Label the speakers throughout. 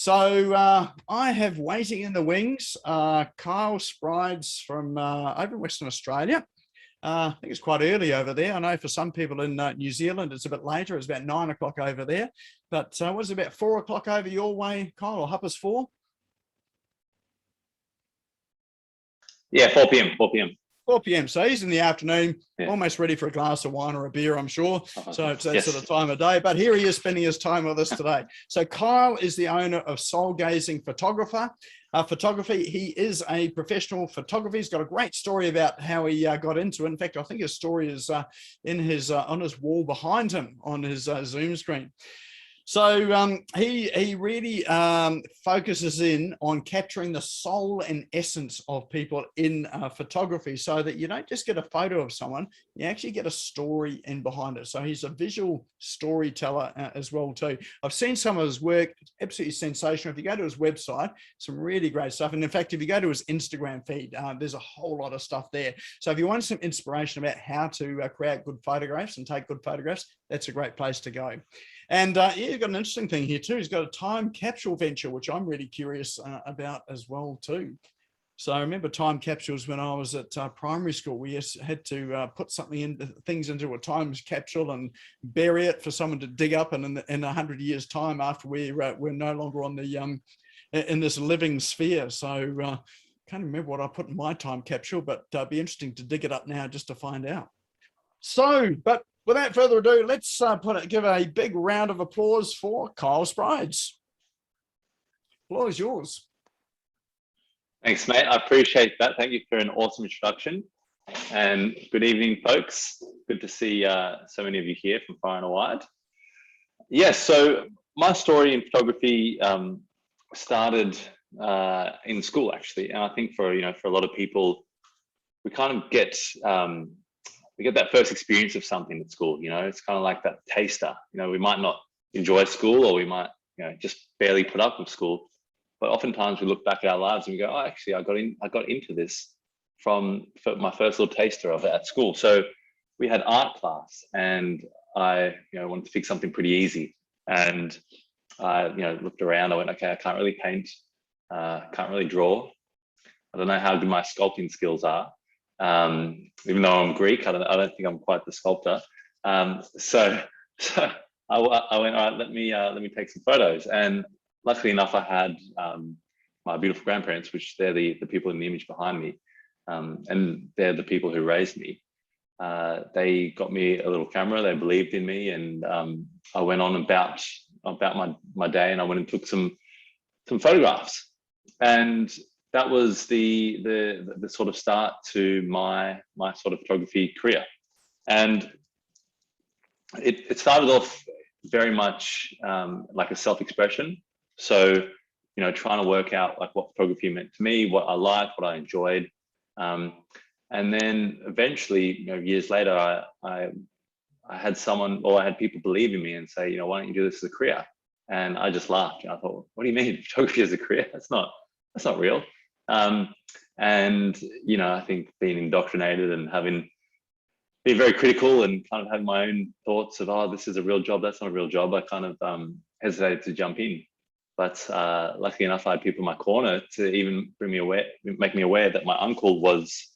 Speaker 1: So I have waiting in the wings, Kyle Spyrides from over in Western Australia. I think it's quite early over there. I know for some people in New Zealand, it's a bit later. It's about 9 o'clock over there. But was it about 4 o'clock over your way, Kyle, or Huppers 4?
Speaker 2: Yeah, 4 p.m. 4 p.m.
Speaker 1: 4 p.m. So he's in the afternoon,
Speaker 2: Yeah.
Speaker 1: almost ready for a glass of wine or a beer, I'm sure. So it's that
Speaker 2: Yes.
Speaker 1: sort of time of day. But here he is spending his time with us today. So Kyle is the owner of Soul Gazing Photography. He is a professional photographer. He's got a great story about how he got into it. In fact, I think his story is in his on his wall behind him on his Zoom screen. So he really focuses in on capturing the soul and essence of people in photography, so that you don't just get a photo of someone, you actually get a story in behind it. So he's a visual storyteller as well too. I've seen some of his work, absolutely sensational. If you go to his website, some really great stuff. And in fact, if you go to his Instagram feed, there's a whole lot of stuff there. So if you want some inspiration about how to create good photographs and take good photographs, that's a great place to go. And yeah, he's got an interesting thing here too. He's got a time capsule venture, which I'm really curious about as well too. So I remember time capsules when I was at primary school. We had to put things into a time capsule and bury it for someone to dig up. And in 100 years' time, after we're no longer on the in this living sphere. So can't remember what I put in my time capsule, but be interesting to dig it up now just to find out. So, but without further ado, let's give a big round of applause for Kyle Spyrides. Floor is yours.
Speaker 2: Thanks, mate. I appreciate that. Thank you for an awesome introduction. And good evening, folks. Good to see so many of you here from far and wide. Yes, so my story in photography started in school, actually. And I think for a lot of people, we kind of get we get that first experience of something at school. It's kind of like that taster. We might not enjoy school, or we might just barely put up with school, but oftentimes we look back at our lives and we go, oh, actually I got into this from my first little taster of it at school. So we had art class, and I wanted to pick something pretty easy, and I looked around. I went, okay, I can't really paint, can't really draw, I don't know how good my sculpting skills are. Even though I'm Greek, I don't think I'm quite the sculptor. So I went, all right, let me take some photos. And luckily enough, I had my beautiful grandparents, which they're the people in the image behind me, and they're the people who raised me. They got me a little camera. They believed in me, and I went on about my day, and I went and took some photographs. And that was the sort of start to my sort of photography career. And it started off very much like a self-expression. So, trying to work out like what photography meant to me, what I liked, what I enjoyed. And then eventually, years later, I had I had people believe in me and say, why don't you do this as a career? And I just laughed. I thought, what do you mean photography as a career? That's not real. And I think being indoctrinated and being very critical and kind of having my own thoughts of, oh, this is a real job, that's not a real job, I kind of hesitated to jump in. But luckily enough, I had people in my corner to even make me aware that my uncle was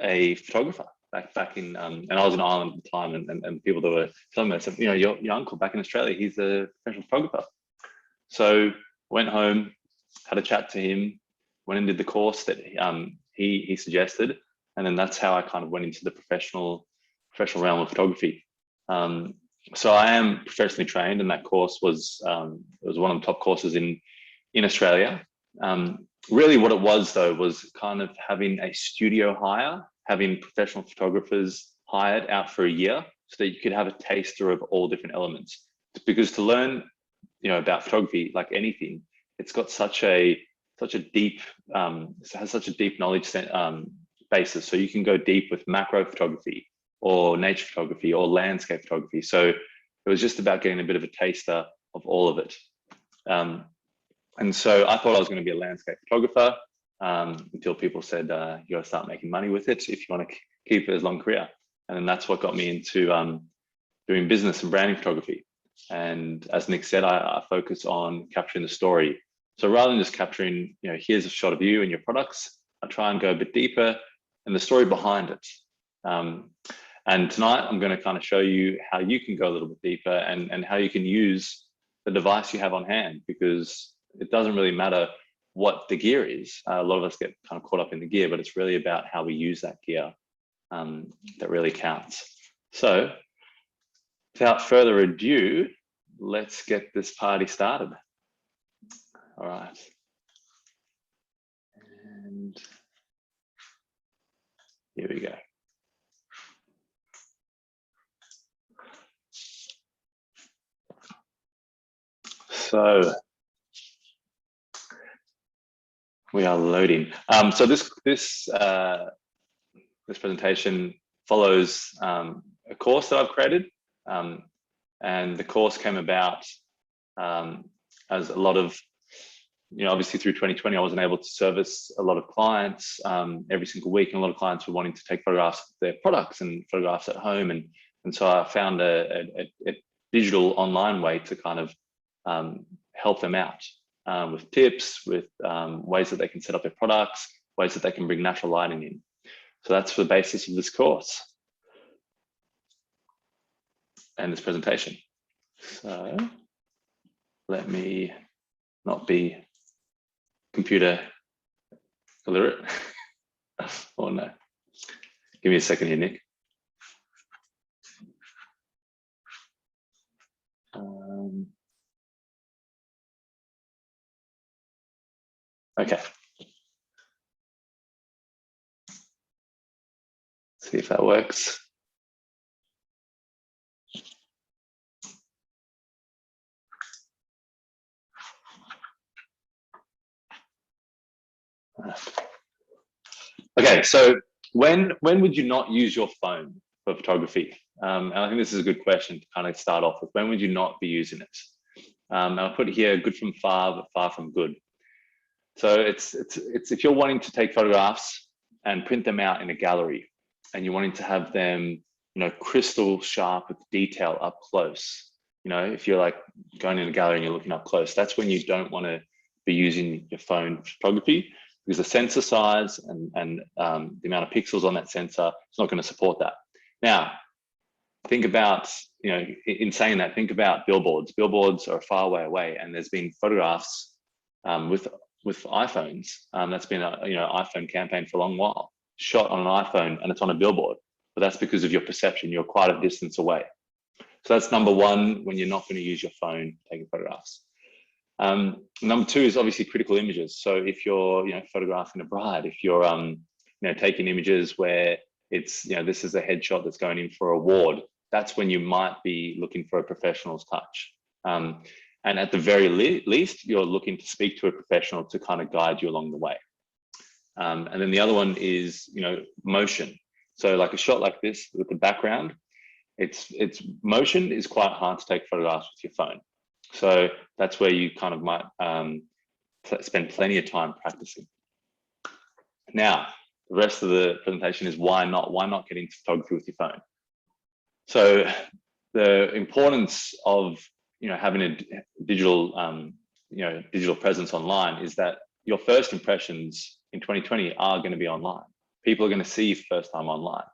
Speaker 2: a photographer back in, and I was in Ireland at the time, and people that were telling me, I said, your uncle back in Australia, he's a professional photographer. So went home, had a chat to him, went and did the course that he suggested, and then that's how I kind of went into the professional realm of photography. So I am professionally trained, and that course was one of the top courses in Australia. Really, what it was though was kind of having a studio hire, having professional photographers hired out for a year, so that you could have a taster of all different elements. Because to learn, about photography, like anything, it's got such a deep has such a deep knowledge basis. So you can go deep with macro photography or nature photography or landscape photography. So it was just about getting a bit of a taster of all of it. And so I thought I was going to be a landscape photographer until people said, you got to start making money with it if you want to keep it as a long career. And then that's what got me into doing business and branding photography. And as Nik said, I focus on capturing the story. So rather than just capturing, here's a shot of you and your products, I try and go a bit deeper and the story behind it. And tonight I'm going to kind of show you how you can go a little bit deeper and how you can use the device you have on hand, because it doesn't really matter what the gear is. A lot of us get kind of caught up in the gear, but it's really about how we use that gear that really counts. So without further ado, let's get this party started. All right. And here we go. So we are loading. So this presentation follows a course that I've created, and the course came about as a lot of, obviously through 2020, I wasn't able to service a lot of clients every single week, and a lot of clients were wanting to take photographs of their products and photographs at home, and so I found a digital online way to kind of help them out with tips, with ways that they can set up their products, ways that they can bring natural lighting in. So that's the basis of this course and this presentation. So let me not be computer illiterate. Oh no. Give me a second here, Nick. Okay. See if that works. Okay, so when would you not use your phone for photography? And I think this is a good question to kind of start off with. When would you not be using it? I'll put here good from far, but far from good. So it's if you're wanting to take photographs and print them out in a gallery, and you're wanting to have them, crystal sharp with detail up close. If you're like going in a gallery and you're looking up close, that's when you don't want to be using your phone for photography, because the sensor size and the amount of pixels on that sensor is not going to support that. Now, think about, in saying that, think about billboards. Billboards are a far way away, and there's been photographs with iPhones. That's been a iPhone campaign for a long while, shot on an iPhone, and it's on a billboard. But that's because of your perception. You're quite a distance away. So that's number one, when you're not going to use your phone taking photographs. Number two is obviously critical images. So if you're, photographing a bride, if you're, taking images where it's, this is a headshot that's going in for an award, that's when you might be looking for a professional's touch. And at the very least, you're looking to speak to a professional to kind of guide you along the way. And then the other one is, motion. So like a shot like this with the background, it's motion is quite hard to take photographs with your phone. So that's where you kind of might spend plenty of time practicing. Now, the rest of the presentation is why not get into photography with your phone. So the importance of having a digital digital presence online is that your first impressions in 2020 are going to be online. People are going to see you first time online.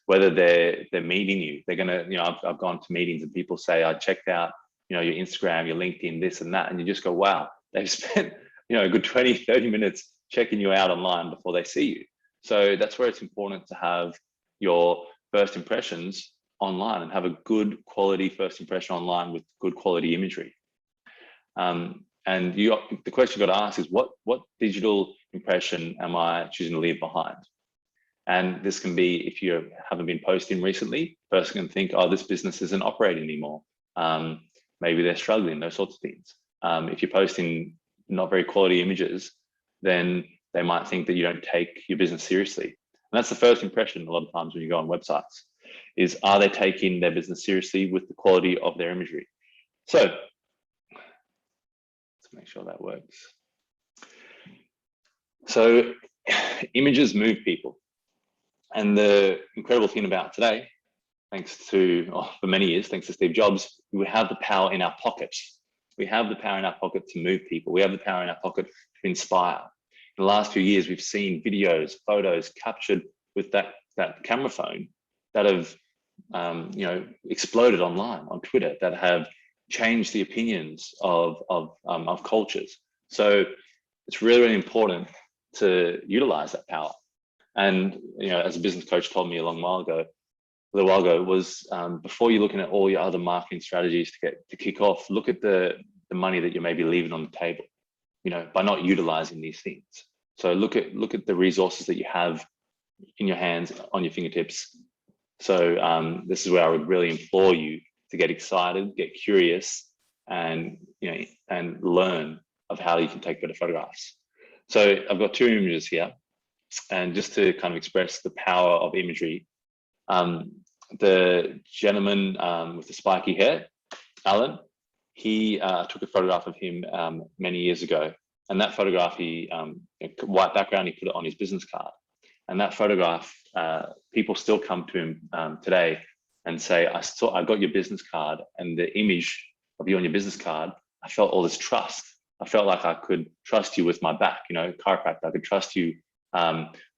Speaker 2: Whether they're meeting you, they're going to, I've gone to meetings and people say, I checked out, your Instagram, your LinkedIn, this and that. And you just go, wow, they've spent, a good 20, 30 minutes checking you out online before they see you. So that's where it's important to have your first impressions online and have a good quality first impression online with good quality imagery. And the question you got to ask is what digital impression am I choosing to leave behind? And this can be, if you haven't been posting recently, the person can think, oh, this business isn't operating anymore. Maybe they're struggling, those sorts of things. If you're posting not very quality images, then they might think that you don't take your business seriously. And that's the first impression a lot of times when you go on websites, is are they taking their business seriously with the quality of their imagery? So let's make sure that works. So images move people. And the incredible thing about today, thanks to, for many years, thanks to Steve Jobs, we have the power in our pockets. We have the power in our pocket to move people. We have the power in our pocket to inspire. In the last few years, we've seen videos, photos captured with that camera phone that have exploded online on Twitter, that have changed the opinions of cultures. So it's really, really important to utilize that power. And as a business coach told me a little while ago, was before you're looking at all your other marketing strategies to kick off, look at the money that you may be leaving on the table, by not utilizing these things. So look at the resources that you have in your hands, on your fingertips. So this is where I would really implore you to get excited, get curious, and learn of how you can take better photographs. So I've got two images here, and just to kind of express the power of imagery, the gentleman with the spiky hair, Alan, he took a photograph of him many years ago, and that photograph, white background, he put it on his business card. And that photograph, people still come to him today and say, I got your business card, and the image of you on your business card, I felt all this trust. I felt like I could trust you with my back, chiropractor. I could trust you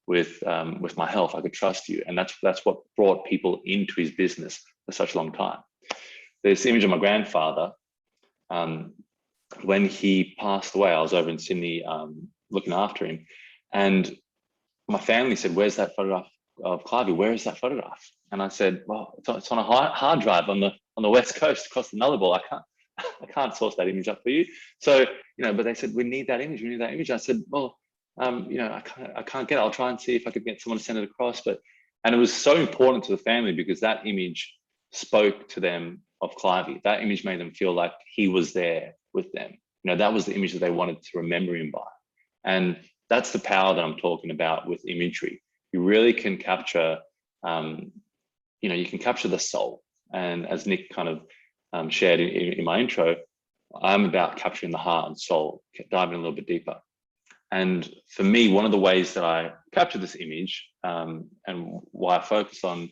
Speaker 2: with my health. I could trust you. And that's what brought people into his business for such a long time. This image of my grandfather, when he passed away, I was over in Sydney looking after him, and my family said, "Where's that photograph of Clivey? Where is that photograph?" And I said, "Well, it's on a hard drive on the West Coast across the Nullarbor. I can't source that image up for you." So but they said, "We need that image. We need that image." I said, "Well, I can't get it. I'll try and see if I could get someone to send it across." And it was so important to the family because that image spoke to them of Clivey. That image made them feel like he was there with them. That was the image that they wanted to remember him by. And that's the power that I'm talking about with imagery. You really can capture, you can capture the soul. And as Nik kind of shared in my intro, I'm about capturing the heart and soul, diving a little bit deeper. And for me, one of the ways that I captured this image and why I focused on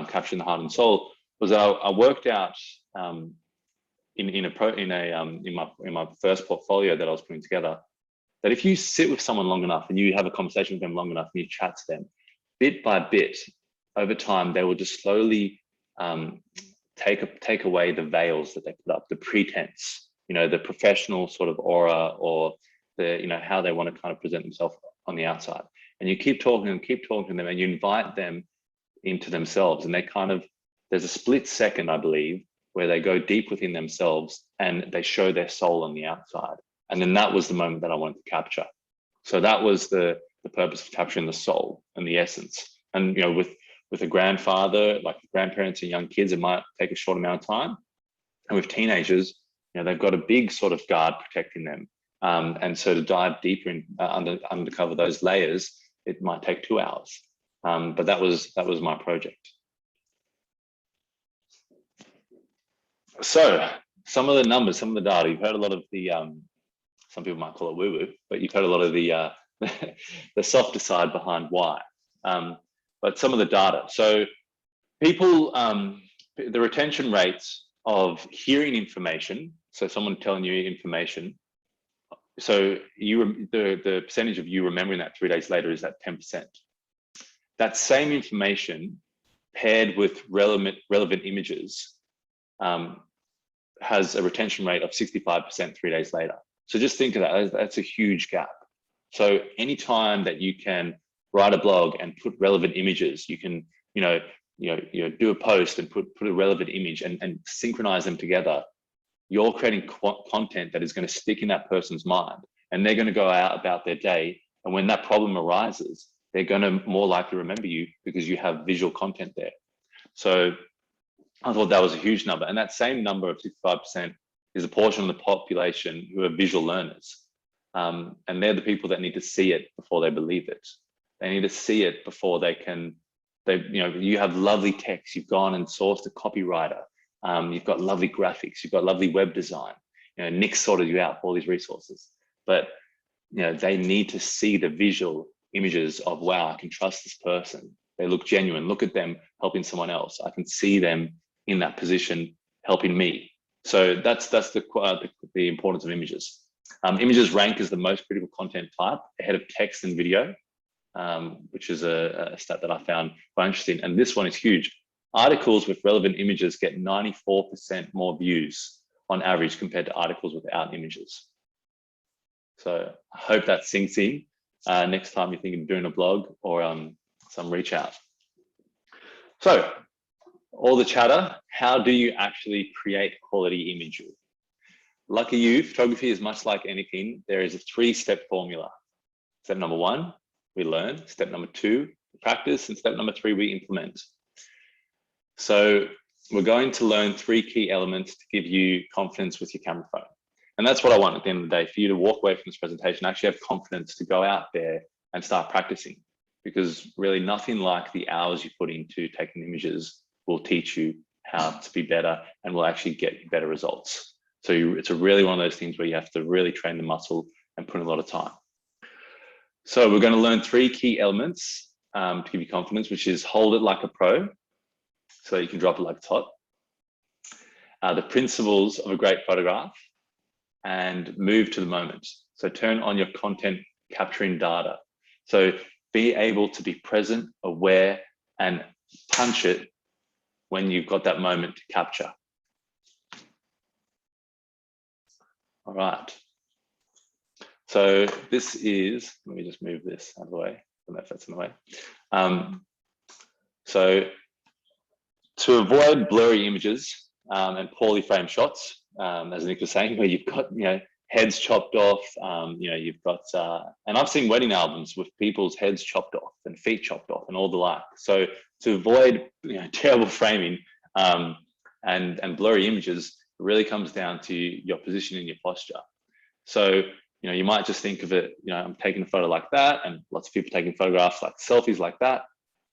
Speaker 2: capturing the heart and soul was that I worked out in my first portfolio that I was putting together, that if you sit with someone long enough and you have a conversation with them long enough and you chat to them, bit by bit, over time, they will just slowly take away the veils that they put up, the pretense, the professional sort of aura, or the how they want to kind of present themselves on the outside. And you keep talking to them, and you invite them into themselves, and there's a split second, I believe, where they go deep within themselves and they show their soul on the outside. And then that was the moment that I wanted to capture. So that was the purpose of capturing the soul and the essence. And with a grandfather, like grandparents and young kids, it might take a short amount of time. And with teenagers, they've got a big sort of guard protecting them. And so to dive deeper in undercover those layers, it might take 2 hours. But that was my project. So some of the numbers, some of the data, you've heard a lot of the some people might call it woo-woo, but you've heard a lot of the the softer side behind why. But some of the data. So people, the retention rates of hearing information, so someone telling you information, so the percentage of you remembering that 3 days later is at 10%. That same information paired with relevant images has a retention rate of 65% 3 days later. So just think of that, that's a huge gap. So anytime that you can write a blog and put relevant images, you can, do a post and put a relevant image and synchronize them together, you're creating content that is going to stick in that person's mind, and they're going to go out about their day. And when that problem arises, they're going to more likely remember you because you have visual content there. So I thought that was a huge number. And that same number of 65% is a portion of the population who are visual learners. And they're the people that need to see it before they believe it. They need to see it before they can, you have lovely text, you've gone and sourced a copywriter, you've got lovely graphics, you've got lovely web design, Nik sorted you out for all these resources. But they need to see the visual images of, wow, I can trust this person. They look genuine. Look at them helping someone else. I can see them in that position helping me. So that's the importance of images. Images rank as the most critical content type ahead of text and video, which is a stat that I found quite interesting. And this one is huge. Articles with relevant images get 94% more views on average compared to articles without images. So I hope that sinks in next time you're thinking of doing a blog or some reach out. So all the chatter, how do you actually create quality imagery? Lucky you, photography is much like anything. There is a 3-step formula. Step number 1, we learn. Step number 2, we practice. And step number 3, we implement. So we're going to learn 3 key elements to give you confidence with your camera phone. And that's what I want at the end of the day, for you to walk away from this presentation, actually have confidence to go out there and start practicing. Because really nothing like the hours you put into taking images will teach you how to be better and will actually get you better results. So it's really one of those things where you have to really train the muscle and put in a lot of time. So we're going to learn 3 key elements to give you confidence, which is hold it like a pro, so you can drop it like it's hot. The principles of a great photograph, and move to the moment. So turn on your content capturing data. So be able to be present, aware, and punch it when you've got that moment to capture. All right. So this is, let me just move this out of the way. I don't know if that's in the way. So to avoid blurry images and poorly framed shots, as Nik was saying, where you've got, heads chopped off, you've got, and I've seen wedding albums with people's heads chopped off and feet chopped off and all the like. So to avoid, terrible framing and blurry images, it really comes down to your position and your posture. So, you might just think of it, I'm taking a photo like that, and lots of people taking photographs like selfies like that.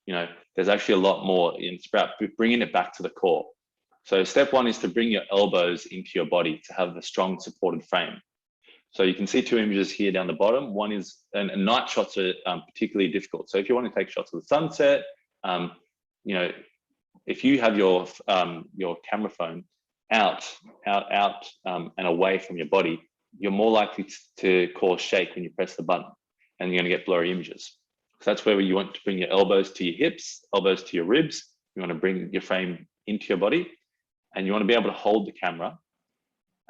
Speaker 2: There's actually a lot more. It's about bringing it back to the core. So step 1 is to bring your elbows into your body to have a strong supported frame. So you can see 2 images here down the bottom. One is, and night shots are particularly difficult. So if you want to take shots of the sunset, if you have your camera phone out and away from your body, you're more likely to cause shake when you press the button, and you're going to get blurry images. So that's where you want to bring your elbows to your hips, elbows to your ribs. You want to bring your frame into your body, and you want to be able to hold the camera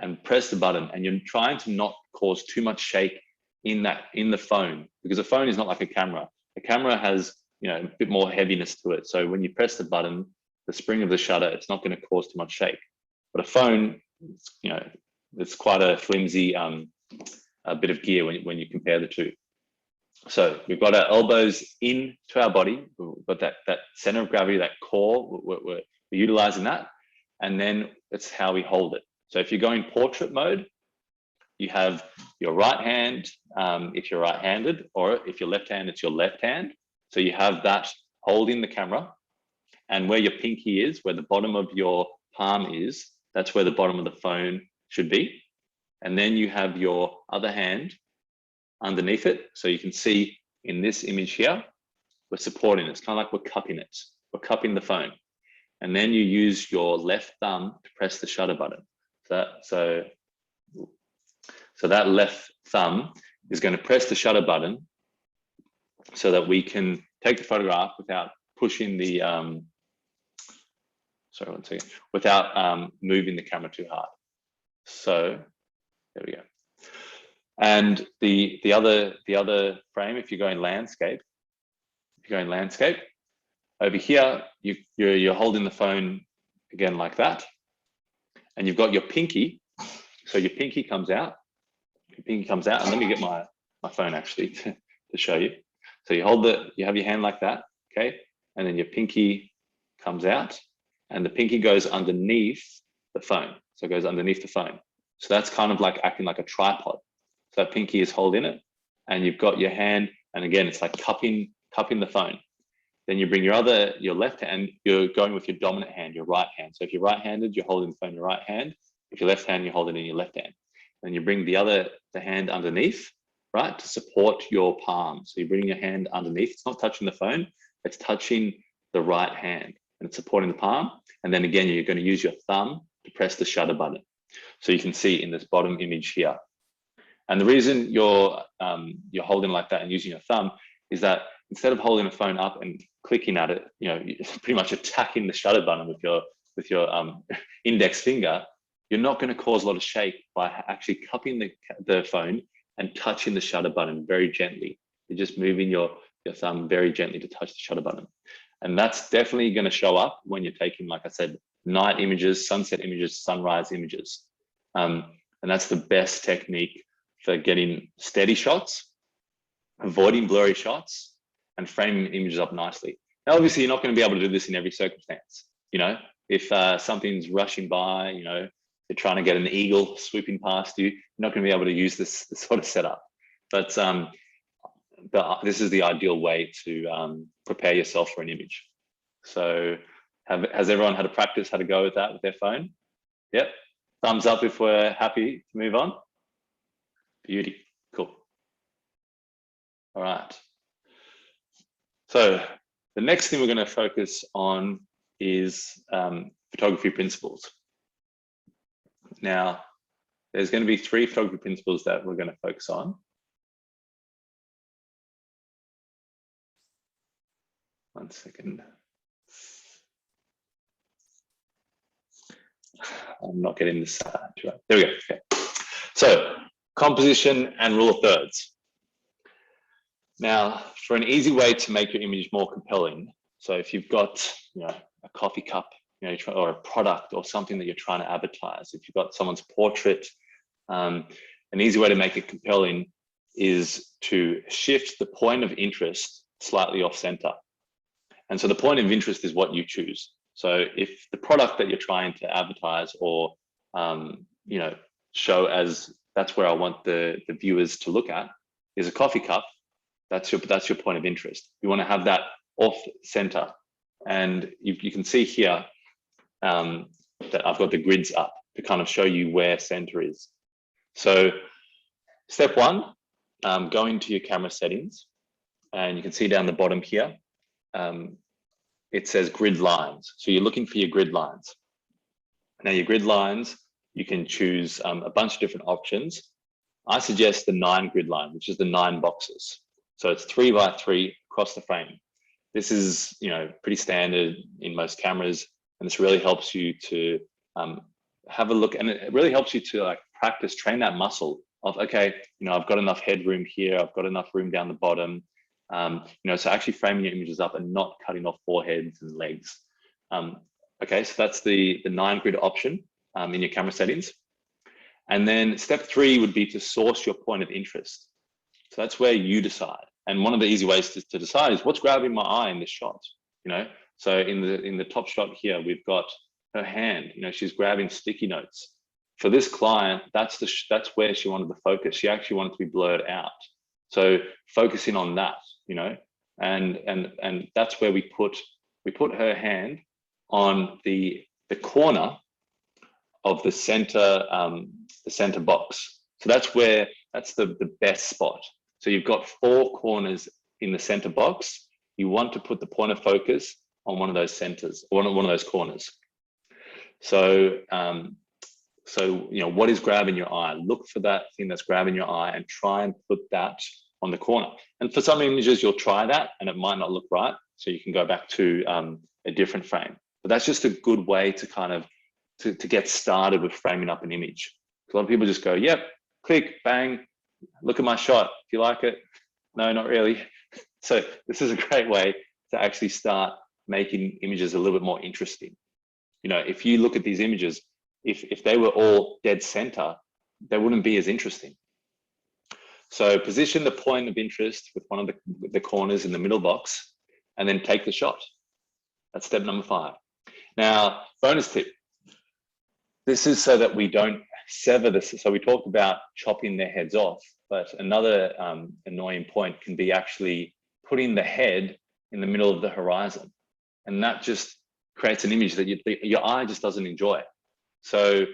Speaker 2: and press the button, and you're trying to not cause too much shake in the phone, because a phone is not like a camera. A camera has a bit more heaviness to it. So when you press the button, the spring of the shutter, it's not going to cause too much shake. But a phone, it's quite a flimsy a bit of gear when you compare the two. So we've got our elbows into our body, we've got that center of gravity, that core, we're utilizing that, and then it's how we hold it. So if you're going portrait mode, you have your right hand, if you're right-handed, or if you're left-handed, it's your left hand. So you have that holding the camera, and where your pinky is, where the bottom of your palm is, that's where the bottom of the phone should be. And then you have your other hand underneath it. So you can see in this image here, we're supporting it. It's kind of like we're cupping it. We're cupping the phone. And then you use your left thumb to press the shutter button. So that left thumb is going to press the shutter button so that we can take the photograph without pushing the, sorry, one second, without moving the camera too hard. So there we go. And the other frame, if you're going landscape, over here, you're holding the phone again like that, and you've got your pinky. So your pinky comes out. And let me get my phone actually to show you. So you have your hand like that, okay, and then your pinky comes out, and the pinky goes underneath the phone. So it goes underneath the phone. So that's kind of like acting like a tripod. So that pinky is holding it, and you've got your hand, and again, it's like cupping the phone. Then you bring your left hand, you're going with your dominant hand, your right hand. So if you're right-handed, you're holding the phone in your right hand. If you're left-handed, you hold it in your left hand. Then you bring the hand underneath, right, to support your palm. So you bring your hand underneath. It's not touching the phone, it's touching the right hand, and it's supporting the palm. And then again, you're going to use your thumb to press the shutter button. So you can see in this bottom image here. And the reason you're holding like that and using your thumb is that instead of holding the phone up and clicking at it, you're pretty much attacking the shutter button with your index finger, you're not going to cause a lot of shake by actually cupping the phone and touching the shutter button very gently. You're just moving your thumb very gently to touch the shutter button. And that's definitely going to show up when you're taking, like I said, night images, sunset images, sunrise images. And that's the best technique for getting steady shots, avoiding blurry shots, and framing images up nicely. Now, obviously, you're not going to be able to do this in every circumstance. If something's rushing by, you're trying to get an eagle swooping past you, you're not going to be able to use this sort of setup. But this is the ideal way to prepare yourself for an image. So has everyone had a practice how to go with that with their phone? Yep. Thumbs up if we're happy to move on. Beauty. Cool. All right. So the next thing we're going to focus on is photography principles. Now, there's going to be 3 photography principles that we're going to focus on. One second. I'm not getting this. There we go. Okay. So, composition and rule of thirds. Now, for an easy way to make your image more compelling, so if you've got, a coffee cup, or a product or something that you're trying to advertise, if you've got someone's portrait, an easy way to make it compelling is to shift the point of interest slightly off center. And so the point of interest is what you choose. So if the product that you're trying to advertise or, show as that's where I want the viewers to look at is a coffee cup, that's your point of interest. You want to have that off center. And you can see here that I've got the grids up to kind of show you where center is. So step 1, go into your camera settings, and you can see down the bottom here, it says grid lines. So you're looking for your grid lines. Now your grid lines, you can choose a bunch of different options. I suggest the 9 grid line, which is the 9 boxes. So it's 3 by 3 across the frame. This is, pretty standard in most cameras, and this really helps you to have a look, and it really helps you to practice, train that muscle of, okay, I've got enough headroom here, I've got enough room down the bottom, so actually framing your images up and not cutting off foreheads and legs. Okay, so that's the 9 grid option in your camera settings. And then step 3 would be to source your point of interest. So that's where you decide. And one of the easy ways to decide is what's grabbing my eye in this shot. So in the top shot here, we've got her hand. She's grabbing sticky notes. For this client, that's where she wanted the focus. She actually wanted to be blurred out. So focusing on that, and that's where we put her hand on the corner of the center box. So that's the best spot. So you've got 4 corners in the center box. You want to put the point of focus on one of those centers, or one of those corners. So, what is grabbing your eye? Look for that thing that's grabbing your eye and try and put that on the corner. And for some images, you'll try that and it might not look right. So you can go back to a different frame. But that's just a good way to kind of, to get started with framing up an image. A lot of people just go, yep, click, bang, look at my shot. Do you like it? No, not really. So this is a great way to actually start making images a little bit more interesting. If you look at these images, if they were all dead center, they wouldn't be as interesting. So position the point of interest with one of the corners in the middle box, and then take the shot. That's step number 5. Now, bonus tip. This is so that we don't sever this. So we talked about chopping their heads off, but another annoying point can be actually putting the head in the middle of the horizon. And that just creates an image that your eye just doesn't enjoy. So,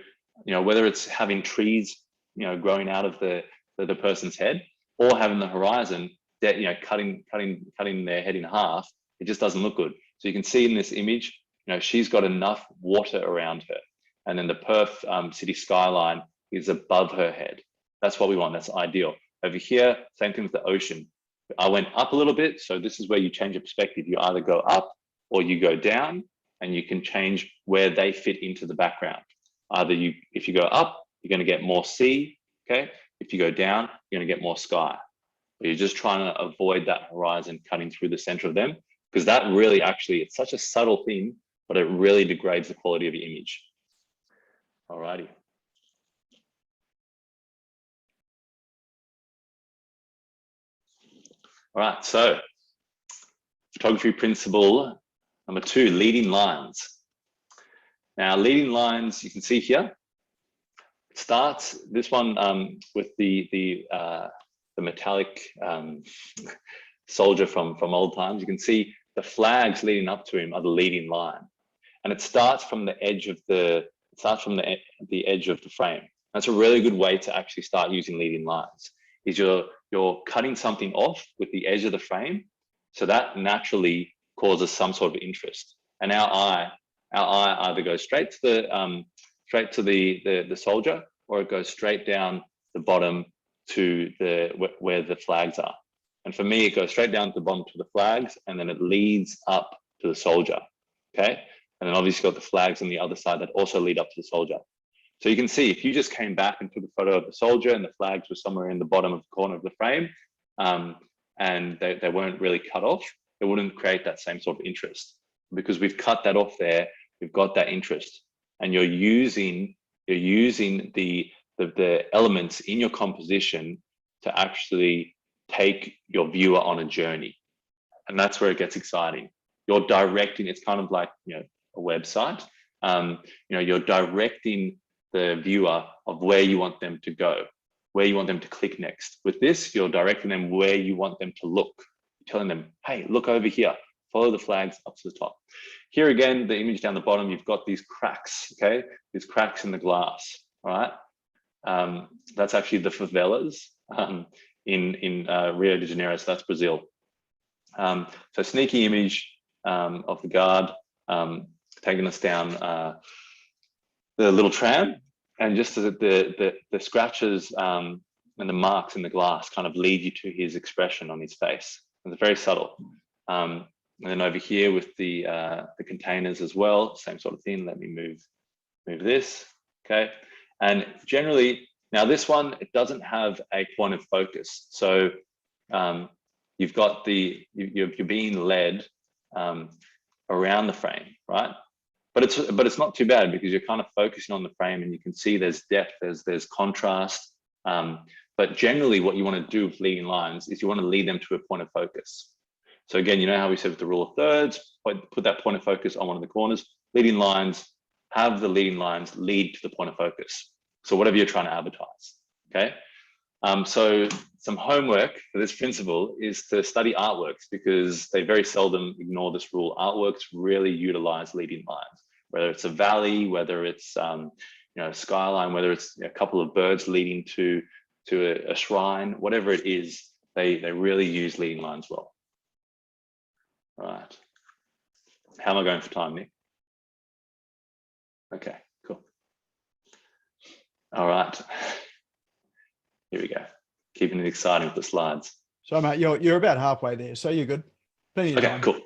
Speaker 2: whether it's having trees, growing out of the person's head, or having the horizon that, cutting their head in half, it just doesn't look good. So you can see in this image, she's got enough water around her. and then the Perth city skyline is above her head. That's what we want. That's ideal. Over here, same thing with the ocean. I went up a little bit. So this is where you change your perspective. You either go up or you go down, and you can change where they fit into the background. Either if you go up, you're going to get more sea. Okay. If you go down, you're going to get more sky. But you're just trying to avoid that horizon cutting through the center of them, because that really actually, it's such a subtle thing, but it really degrades the quality of your image. Alrighty. All right, so photography principle number 2, leading lines. Now, leading lines, you can see here, it starts this one with the metallic soldier from old times. You can see the flags leading up to him are the leading line, and it starts from the edge of the edge of the frame. That's a really good way to actually start using leading lines. Is you're cutting something off with the edge of the frame, so that naturally causes some sort of interest. And our eye either goes straight to the soldier, or it goes straight down the bottom to where the flags are. And for me, it goes straight down to the bottom to the flags, and then it leads up to the soldier. Okay, and then obviously got the flags on the other side that also lead up to the soldier. So you can see if you just came back and took a photo of the soldier and the flags were somewhere in the bottom of the corner of the frame, and they weren't really cut off, it wouldn't create that same sort of interest. Because we've cut that off there, we've got that interest, and you're using the elements in your composition to actually take your viewer on a journey. And that's where it gets exciting. You're directing, it's kind of like, a website. You're directing the viewer of where you want them to go, where you want them to click next. With this, you're directing them where you want them to look, telling them, hey, look over here, follow the flags up to the top. Here again, the image down the bottom, you've got these cracks, okay? These cracks in the glass, all right? That's actually the favelas in Rio de Janeiro, so that's Brazil. So sneaky image of the guard taking us down the little tram, and just the scratches and the marks in the glass kind of lead you to his expression on his face. And it's very subtle. And then over here with the containers as well, same sort of thing. Let me move this, okay? And generally, now this one, it doesn't have a point of focus. So you've got you're being led around the frame, right? But it's not too bad, because you're kind of focusing on the frame, and you can see there's depth, there's contrast. But generally, what you want to do with leading lines is you want to lead them to a point of focus. So again, you know how we said with the rule of thirds, put that point of focus on one of the corners. Leading lines, have the leading lines lead to the point of focus. So whatever you're trying to advertise, okay? So some homework for this principle is to study artworks, because they very seldom ignore this rule. Artworks really utilize leading lines, whether it's a valley, whether it's skyline, whether it's a couple of birds leading to a shrine, whatever it is, they really use leading lines well. All right. How am I going for time, Nick? Okay, cool. All right. Here we go. Keeping it exciting with the slides.
Speaker 1: So, mate, you're about halfway there, so you're good. Plenty of time.
Speaker 2: Cool.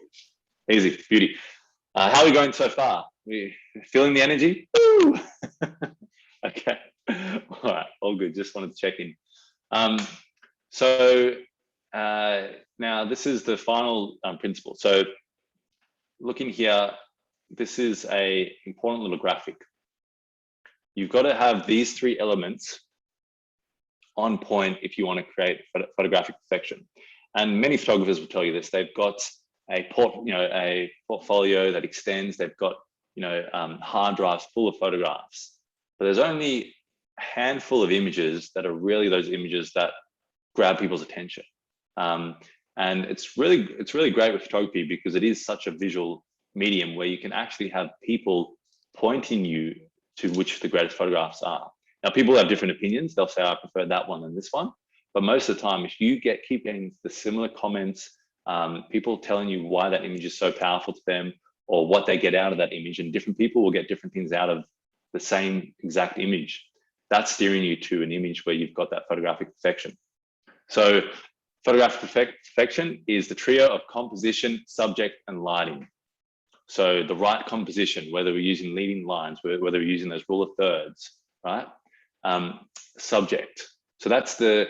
Speaker 2: Easy, beauty. How are we going so far? We feeling the energy? Woo! Okay. All right, all good. Just wanted to check in. Now this is the final principle. So looking here, this is a important little graphic. You've got to have these 3 elements on point if you want to create photographic perfection. And many photographers will tell you this. They've got a portfolio that extends. They've got hard drives full of photographs. But there's only a handful of images that are really those images that grab people's attention. And it's really great with photography, because it is such a visual medium where you can actually have people pointing you to which the greatest photographs are. Now, people have different opinions. They'll say, I prefer that one than this one. But most of the time, if you keep getting the similar comments, people telling you why that image is so powerful to them, or what they get out of that image, and different people will get different things out of the same exact image. That's steering you to an image where you've got that photographic perfection. So photographic perfection is the trio of composition, subject, and lighting. So the right composition, whether we're using leading lines, whether we're using those rule of thirds, right? Subject. So that's the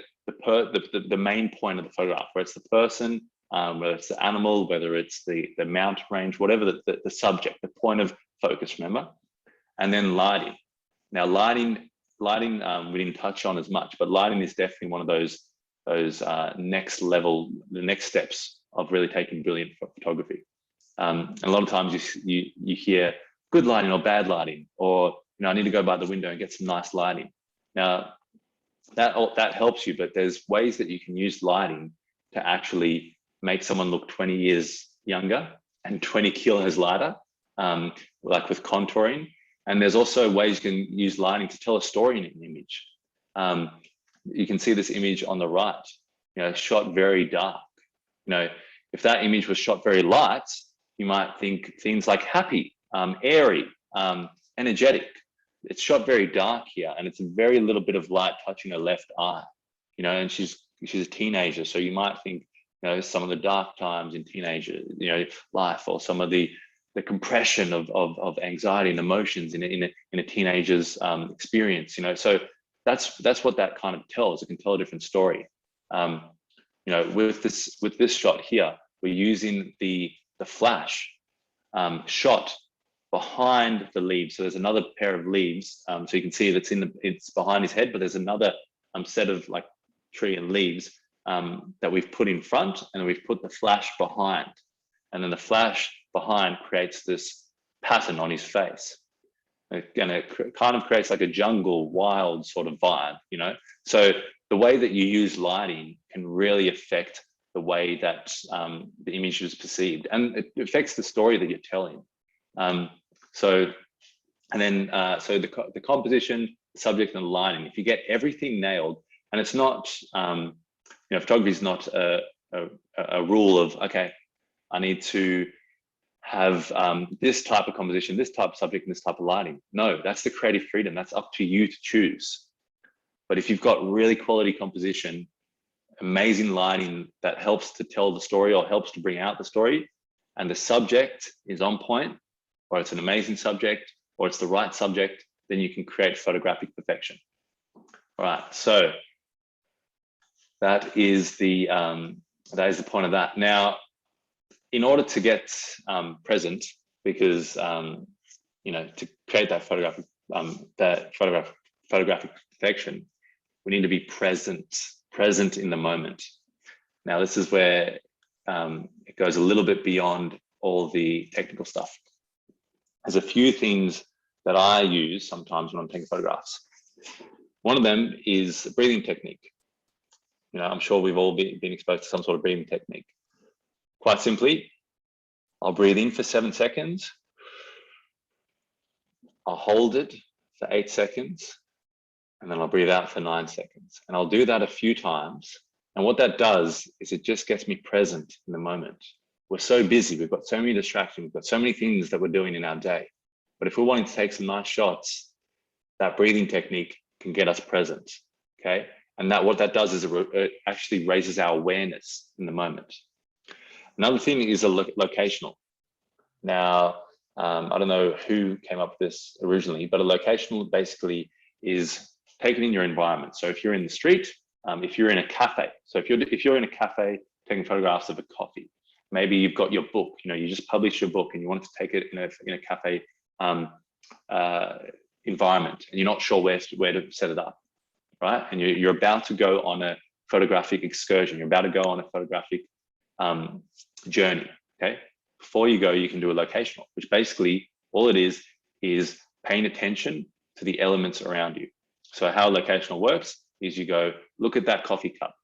Speaker 2: main point of the photograph, where it's the person, whether it's the animal, whether it's the mountain range, whatever the subject, the point of focus, remember? And then lighting. Now lighting we didn't touch on as much, but lighting is definitely one of those next level, the next steps of really taking brilliant photography. And a lot of times you hear good lighting or bad lighting, or I need to go by the window and get some nice lighting. Now that helps you, but there's ways that you can use lighting to actually make someone look 20 years younger and 20 kilos lighter, like with contouring. And there's also ways you can use lighting to tell a story in an image. You can see this image on the right, shot very dark. If that image was shot very light, you might think things like happy, airy, energetic. It's shot very dark here, and it's a very little bit of light touching her left eye. And she's a teenager, so you might think, some of the dark times in teenager, life, or some of the compression of anxiety and emotions in a teenager's experience. So that's what that kind of tells. It can tell a different story. With this shot here, we're using the flash shot behind the leaves. So there's another pair of leaves. So you can see it's behind his head, but there's another set of like tree and leaves that we've put in front, and then we've put the flash behind. And then the flash behind creates this pattern on his face. And it kind of creates like a jungle, wild sort of vibe, So the way that you use lighting can really affect the way that the image is perceived, and it affects the story that you're telling. So the composition, the subject, and the lighting, if you get everything nailed, and it's not, photography is not a rule of, okay, I need to have this type of composition, this type of subject, and this type of lighting. No, that's the creative freedom. That's up to you to choose. But if you've got really quality composition, amazing lighting that helps to tell the story or helps to bring out the story, and the subject is on point, or it's an amazing subject, or it's the right subject, then you can create photographic perfection. All right, so that is the point of that. Now, in order to get present, because to create that photographic perfection, we need to be present in the moment. Now, this is where it goes a little bit beyond all the technical stuff. There's a few things that I use sometimes when I'm taking photographs. One of them is breathing technique. I'm sure we've all been exposed to some sort of breathing technique. Quite simply, I'll breathe in for 7 seconds. I'll hold it for 8 seconds, and then I'll breathe out for 9 seconds. And I'll do that a few times. And what that does is it just gets me present in the moment. We're so busy, we've got so many distractions, we've got so many things that we're doing in our day. But if we're wanting to take some nice shots, that breathing technique can get us present, okay? And what that does is it actually raises our awareness in the moment. Another thing is a locational. Now, I don't know who came up with this originally, but a locational basically is taken in your environment. So if you're in the street, if you're in a cafe, so if you're in a cafe taking photographs of a coffee, maybe you've got your book, you just published your book and you wanted to take it in a cafe environment, and you're not sure where to set it up, right? And you're about to go on a photographic excursion. You're about to go on a photographic journey, okay? Before you go, you can do a locational, which basically all it is paying attention to the elements around you. So how a locational works is you go, look at that coffee cup.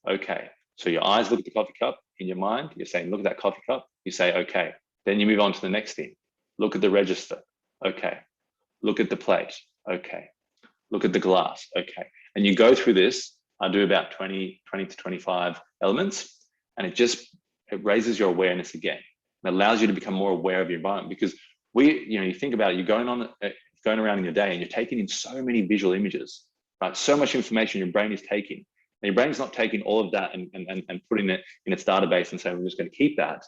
Speaker 2: Okay, so your eyes look at the coffee cup. In your mind, you're saying, look at that coffee cup. You say, okay. Then you move on to the next thing. Look at the register. Okay. Look at the plate. Okay. Look at the glass. Okay. And you go through this. I do about 20 to 25 elements, and it raises your awareness again. It allows you to become more aware of your environment, because you think about it, you're going on going around in your day and you're taking in so many visual images, right? So much information your brain is taking. And your brain's not taking all of that and putting it in its database and saying, we're just going to keep that.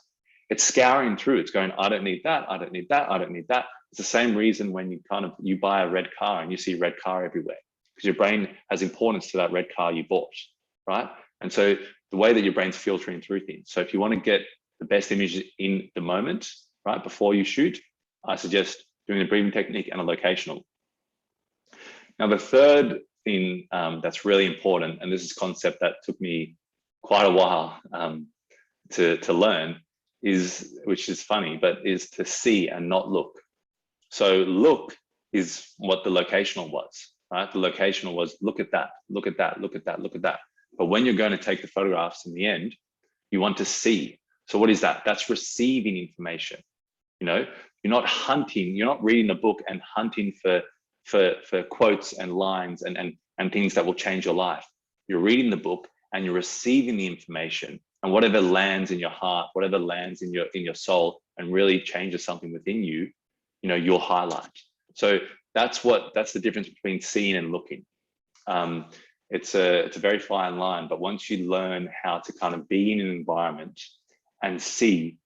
Speaker 2: It's scouring through. It's going, I don't need that. I don't need that. I don't need that. It's the same reason when you buy a red car and you see red car everywhere, because your brain has importance to that red car you bought, right? And so the way that your brain's filtering through things. So if you want to get the best images in the moment, right, before you shoot, I suggest doing a breathing technique and a locational. Now, the third thing that's really important, and this is a concept that took me quite a while to learn, which is funny, but is to see and not look. So look is what the locational was, right? The locational was look at that, look at that, look at that, look at that. But when you're going to take the photographs in the end, you want to see. So what is that? That's receiving information. You know, you're not hunting, you're not reading a book and hunting for quotes and lines and things that will change your life. You're reading the book and you're receiving the information, and whatever lands in your heart, whatever lands in your soul and really changes something within you, you know, you'll highlight. So that's the difference between seeing and looking. It's a very fine line, but once you learn how to kind of be in an environment and see,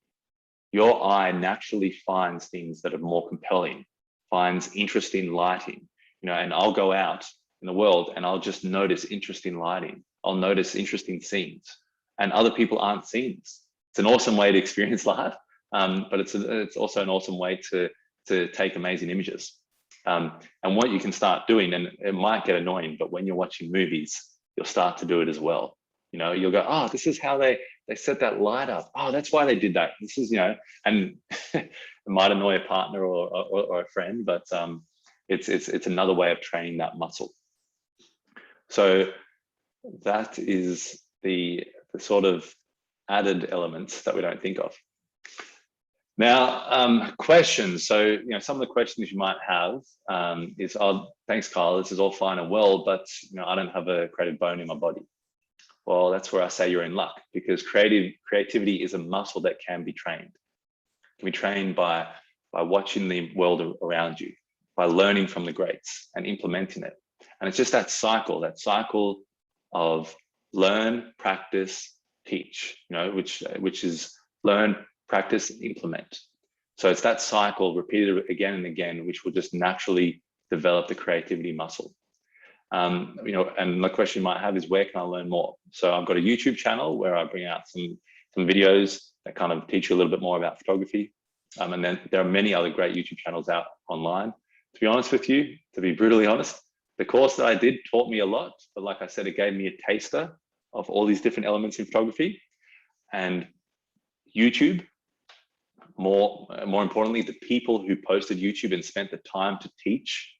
Speaker 2: your eye naturally finds things that are more compelling, finds interesting lighting, you know, and I'll go out in the world and I'll just notice interesting lighting. I'll notice interesting scenes, and other people aren't seeing this. It's an awesome way to experience life, but it's also an awesome way to take amazing images. And what you can start doing, and it might get annoying, but when you're watching movies, you'll start to do it as well. You know, you'll go, oh, this is how they set that light up. Oh, that's why they did that. This is, you know, and it might annoy a partner or a friend, but it's another way of training that muscle. So that is the sort of added elements that we don't think of. Now, questions. So, you know, some of the questions you might have is, oh, thanks, Kyle, this is all fine and well, but, you know, I don't have a creative bone in my body. Well, that's where I say you're in luck, because creativity is a muscle that can be trained. It can be trained by watching the world around you, by learning from the greats and implementing it. And it's just that cycle of learn, practice, teach, you know, which is learn, practice, implement. So it's that cycle repeated again and again, which will just naturally develop the creativity muscle. You know, and the question you might have is, where can I learn more? So I've got a YouTube channel where I bring out some videos that kind of teach you a little bit more about photography. And then there are many other great YouTube channels out online. To be honest with you, to be brutally honest, the course that I did taught me a lot, but like I said, it gave me a taster of all these different elements in photography. And YouTube, more importantly, the people who posted YouTube and spent the time to teach,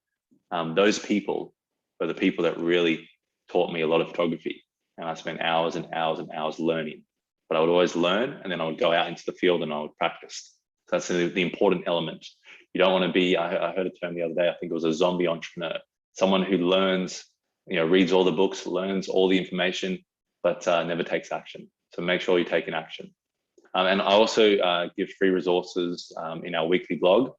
Speaker 2: those people were the people that really taught me a lot of photography. And I spent hours and hours and hours learning. But I would always learn, and then I would go out into the field and I would practice. So that's the important element. You don't want to be, I heard a term the other day, I think it was a zombie entrepreneur, someone who learns, you know, reads all the books, learns all the information, but never takes action. So make sure you're taking action. And I also give free resources in our weekly blog.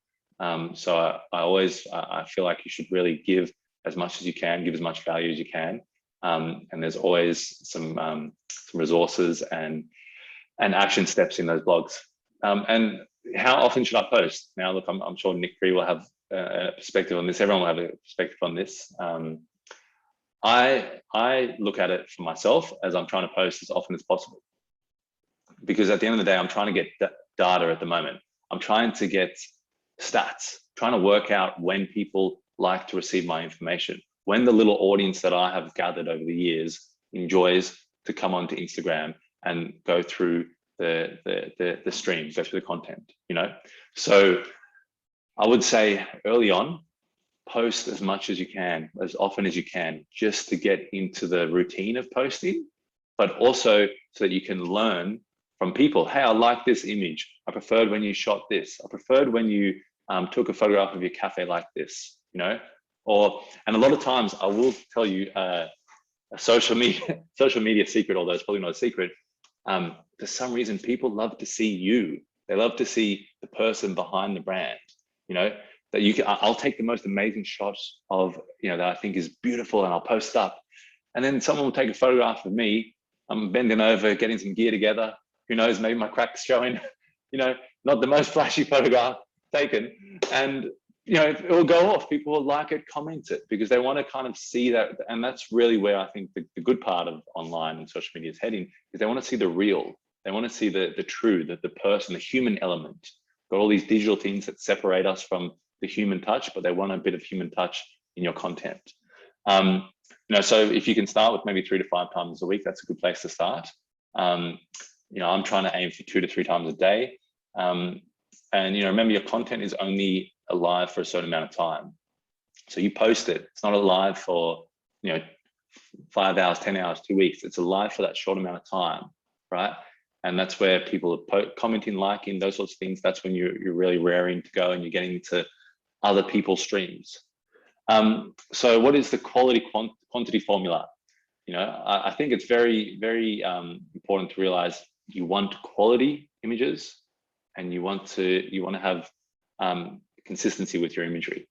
Speaker 2: So I feel like you should really give as much as you can, give as much value as you can. And there's always some resources and action steps in those blogs. And how often should I post? Now, look, I'm sure Nik Cree will have a perspective on this. Everyone will have a perspective on this. I look at it for myself as I'm trying to post as often as possible, because at the end of the day, I'm trying to get data at the moment. I'm trying to get stats, trying to work out when people like to receive my information, when the little audience that I have gathered over the years enjoys to come onto Instagram and go through the stream, go through the content, you know? So I would say early on, post as much as you can, as often as you can, just to get into the routine of posting, but also so that you can learn from people. Hey, I like this image. I preferred when you shot this. I preferred when you took a photograph of your cafe like this, you know? And a lot of times I will tell you a social media secret, although it's probably not a secret. For some reason, people love to see you. They love to see the person behind the brand. You know, that you can, I'll take the most amazing shots of, that I think is beautiful, and I'll post up. And then someone will take a photograph of me. I'm bending over, getting some gear together. Who knows, maybe my crack's showing, not the most flashy photograph taken. And, it will go off. People will like it, comment it, because they want to kind of see that. And that's really where I think the good part of online and social media is heading, is they want to see the real. They want to see the true, the person, the human element. Got all these digital things that separate us from the human touch, but they want a bit of human touch in your content. So if you can start with maybe 3 to 5 times a week, that's a good place to start. I'm trying to aim for 2 to 3 times a day. And remember, your content is only alive for a certain amount of time. So you post it, it's not alive for 5 hours, 10 hours, 2 weeks. It's alive for that short amount of time, right? And that's where people are commenting, liking, those sorts of things. That's when you're really raring to go and you're getting into other people's streams. So what is the quality quantity formula? I think it's very, very important to realize you want quality images, and you want to have consistency with your imagery.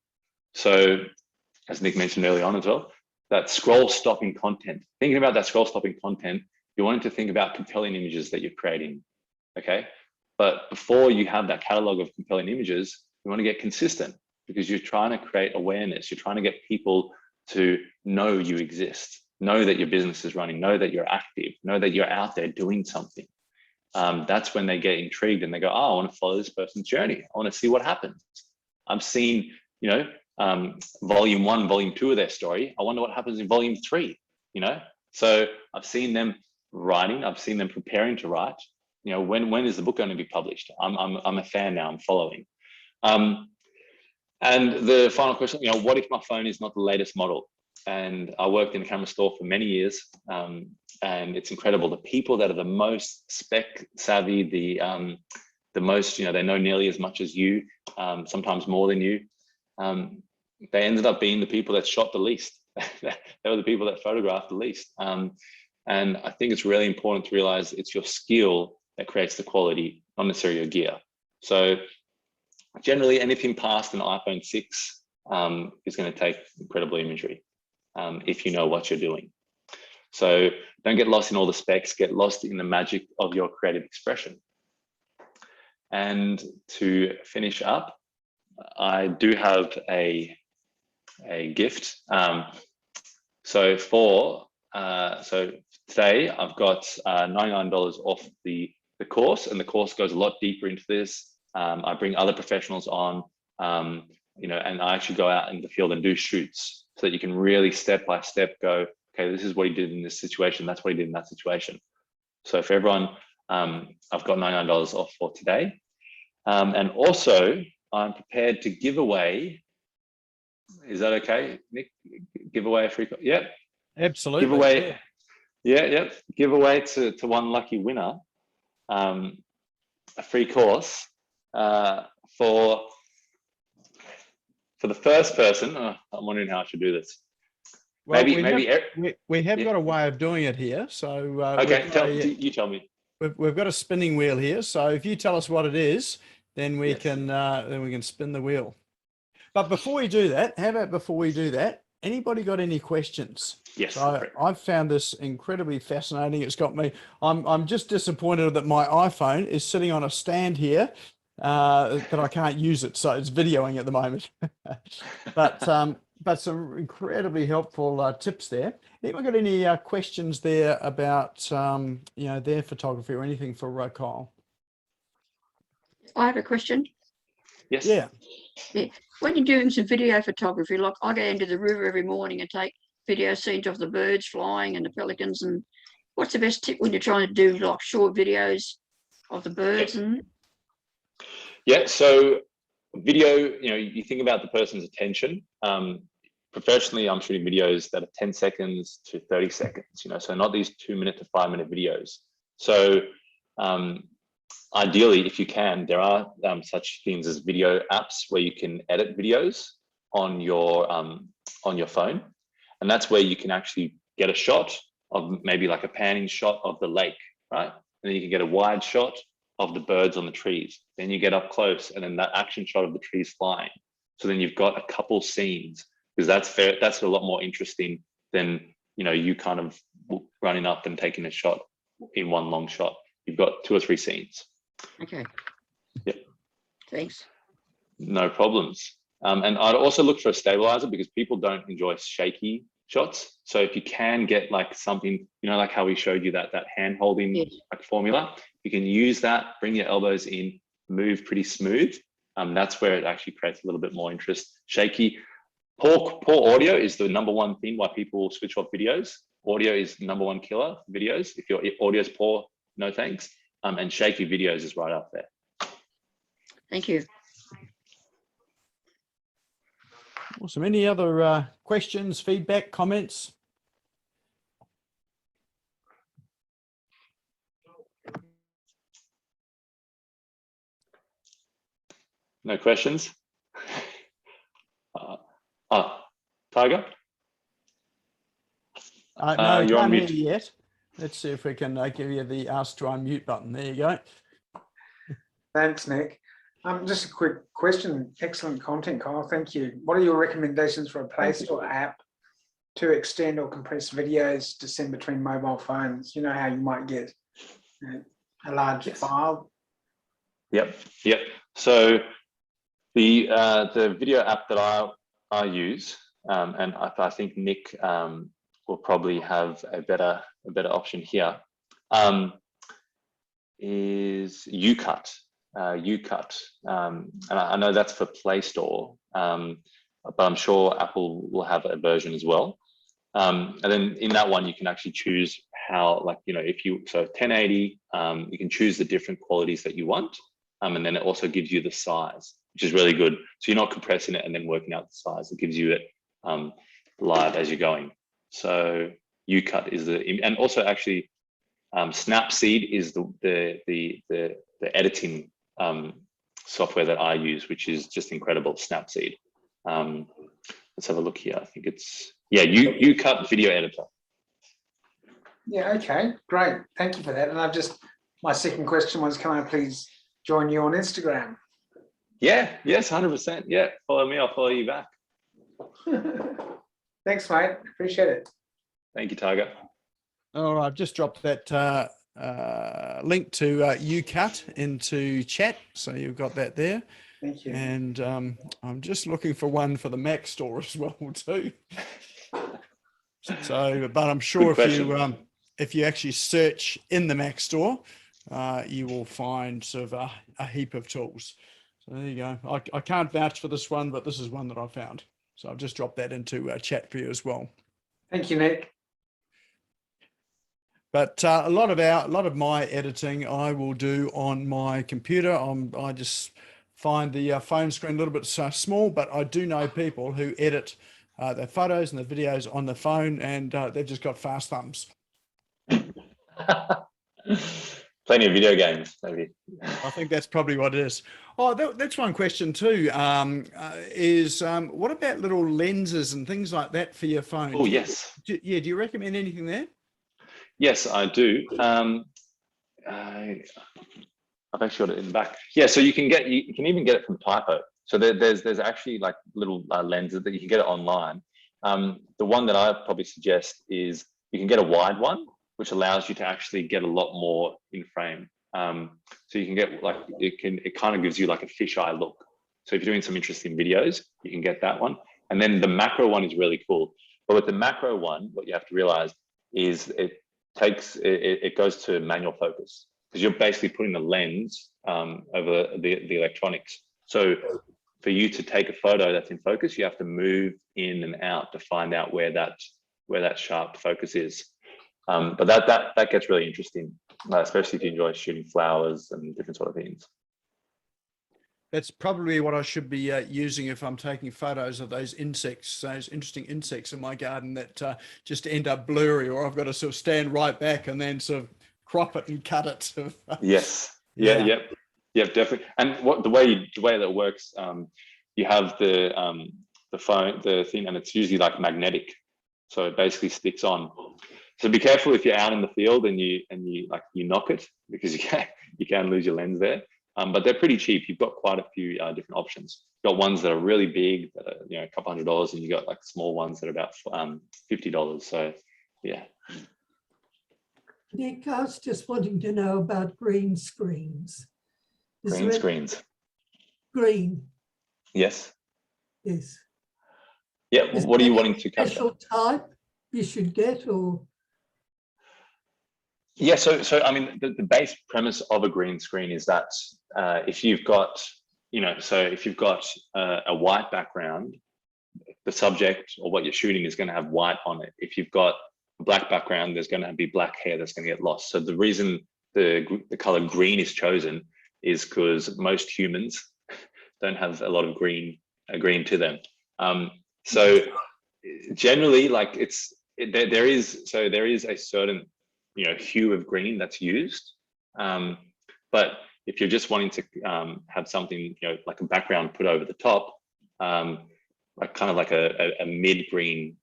Speaker 2: So as Nik mentioned early on as well, that scroll stopping content, thinking about that scroll stopping content, you're wanting to think about compelling images that you're creating, okay? But before you have that catalog of compelling images, you want to get consistent, because you're trying to create awareness. You're trying to get people to know you exist, know that your business is running, know that you're active, know that you're out there doing something. That's when they get intrigued and they go, oh, I want to follow this person's journey. I want to see what happens. I've seen, volume 1, volume 2 of their story. I wonder what happens in volume 3, So I've seen them writing. I've seen them preparing to write. When is the book going to be published? I'm a fan now. I'm following. And the final question, what if my phone is not the latest model? And I worked in a camera store for many years, and it's incredible. The people that are the most spec savvy, the most, they know nearly as much as you, sometimes more than you. They ended up being the people that shot the least. They were the people that photographed the least. And I think it's really important to realize it's your skill that creates the quality, not necessarily your gear. So generally, anything past an iPhone 6 is going to take incredible imagery if you know what you're doing. So don't get lost in all the specs, get lost in the magic of your creative expression. And to finish up, I do have a gift. So today I've got $99 off the course, and the course goes a lot deeper into this. I bring other professionals on, and I actually go out in the field and do shoots so that you can really step by step go, okay, this is what he did in this situation. That's what he did in that situation. So for everyone, I've got $99 off for today. And also I'm prepared to give away, is that okay, Nik? Give away a free, yep.
Speaker 1: Absolutely.
Speaker 2: Give away, yeah. Give away to one lucky winner, a free course for the first person. I'm wondering how I should do this.
Speaker 1: Well,
Speaker 2: maybe
Speaker 1: we have got a way of doing it here. So
Speaker 2: okay, you tell me.
Speaker 1: We've got a spinning wheel here. So if you tell us what it is, then we can spin the wheel. But before we do that, anybody got any questions?
Speaker 2: Yes.
Speaker 1: So I've found this incredibly fascinating. It's got me. I'm just disappointed that my iPhone is sitting on a stand here, that I can't use it, so it's videoing at the moment. But some incredibly helpful tips there. Anyone got any questions there about their photography or anything for Kyle?
Speaker 3: I have a question.
Speaker 2: Yes.
Speaker 1: Yeah.
Speaker 3: When you're doing some video photography, like I go into the river every morning and take video scenes of the birds flying and the pelicans, and what's the best tip when you're trying to do like short videos of the birds? And
Speaker 2: so video, you think about the person's attention. Professionally, I'm shooting videos that are 10 seconds to 30 seconds, so not these 2-minute to 5-minute videos. So ideally, if you can, there are such things as video apps where you can edit videos on your phone, and that's where you can actually get a shot of maybe like a panning shot of the lake, right? And then you can get a wide shot of the birds on the trees. Then you get up close, and then that action shot of the trees flying. So then you've got a couple scenes, because that's fair. That's a lot more interesting than, you know, you kind of running up and taking a shot in one long shot. You've got 2 or 3 scenes.
Speaker 3: Okay.
Speaker 2: Yep.
Speaker 3: Thanks.
Speaker 2: No problems. And I'd also look for a stabilizer, because people don't enjoy shaky shots. So if you can get like something, you know, like how we showed you that hand holding like formula, you can use that, bring your elbows in, move pretty smooth. That's where it actually creates a little bit more interest. Shaky, poor audio is the #1 thing why people switch off videos. Audio is the #1 killer for videos. If your audio is poor, no thanks. And shaky videos is right up there.
Speaker 3: Thank you.
Speaker 1: Awesome. Any other questions, feedback, comments?
Speaker 2: No questions? Tiger?
Speaker 1: No,
Speaker 2: you're on
Speaker 1: can't hear
Speaker 2: mute.
Speaker 1: you yet. Let's see if we can give you the ask to unmute button. There you go.
Speaker 4: Thanks, Nick. Just a quick question. Excellent content, Kyle. Thank you. What are your recommendations for a Play Store app to extend or compress videos to send between mobile phones? You know how you might get a large file.
Speaker 2: Yep. So the video app that I use, and I think Nick will probably have a better option here, is UCut. And I know that's for Play Store, but I'm sure Apple will have a version as well. And then in that one, you can actually choose how, like, you know, so 1080, you can choose the different qualities that you want. And then it also gives you the size, which is really good. So you're not compressing it and then working out the size. It gives you it live as you're going. So UCut is and also actually Snapseed is the editing software that I use, which is just incredible. Snapseed. Let's have a look here. I think it's UCut video editor.
Speaker 4: Yeah. Okay. Great. Thank you for that. And my second question was, can I please join you on Instagram?
Speaker 2: Yeah. Yes. 100%. Yeah. Follow me. I'll follow you back.
Speaker 4: Thanks, mate. Appreciate it.
Speaker 2: Thank you, Tiger.
Speaker 1: All right, I've just dropped that link to UCut into chat, so you've got that there.
Speaker 4: Thank you.
Speaker 1: And I'm just looking for one for the Mac store as well too. So, but I'm sure if you actually search in the Mac store, you will find sort of a heap of tools. So there you go. I can't vouch for this one, but this is one that I found. So I've just dropped that into chat for you as well.
Speaker 4: Thank you, Nick.
Speaker 1: But a lot of my editing I will do on my computer. I just find the phone screen a little bit small, but I do know people who edit their photos and their videos on the phone, and they've just got fast thumbs.
Speaker 2: Plenty of video games, maybe.
Speaker 1: I think that's probably what it is. Oh, that's one question too. Is what about little lenses and things like that for your phone?
Speaker 2: Oh, yes.
Speaker 1: Do you recommend anything there?
Speaker 2: Yes, I do. I've actually got it in the back. Yeah, so you can even get it from Typo. So there's actually like little lenses that you can get it online. The one that I probably suggest is you can get a wide one, which allows you to actually get a lot more in frame. So you can get like it kind of gives you like a fisheye look. So if you're doing some interesting videos, you can get that one. And then the macro one is really cool. But with the macro one, what you have to realize is it goes to manual focus, because you're basically putting the lens over the electronics. So for you to take a photo that's in focus, you have to move in and out to find out where that sharp focus is. But that gets really interesting, especially if you enjoy shooting flowers and different sort of things.
Speaker 1: That's probably what I should be using if I'm taking photos of those insects, those interesting insects in my garden that just end up blurry, or I've got to sort of stand right back and then sort of crop it and cut it.
Speaker 2: Yes.
Speaker 1: Yeah.
Speaker 2: Yep, definitely. And the way that works, you have the phone, the thing, and it's usually like magnetic, so it basically sticks on. So be careful if you're out in the field and you knock it, because you can lose your lens there. but they're pretty cheap. You've got quite a few different options. You've got ones that are really big, that are, you know, a couple $100, and you got like small ones that are about $50. So yeah.
Speaker 5: Nik, I was just wanting to know about green screens. Is
Speaker 2: Green
Speaker 5: there any-
Speaker 2: screens.
Speaker 5: Green,
Speaker 2: Yes.
Speaker 5: yes.
Speaker 2: Yeah.
Speaker 5: Is
Speaker 2: What are
Speaker 5: there
Speaker 2: you
Speaker 5: any
Speaker 2: wanting to capture?
Speaker 5: special type you should get, or?
Speaker 2: Yeah, so I mean, the base premise of a green screen is that if you've got, you know, so if you've got a white background, the subject or what you're shooting is going to have white on it. If you've got a black background, there's going to be black hair that's going to get lost. So the reason the color green is chosen is because most humans don't have a lot of green to them. So generally, like there is a certain, you know, hue of green that's used, but if you're just wanting to have something, you know, like a background put over the top, like kind of like a mid green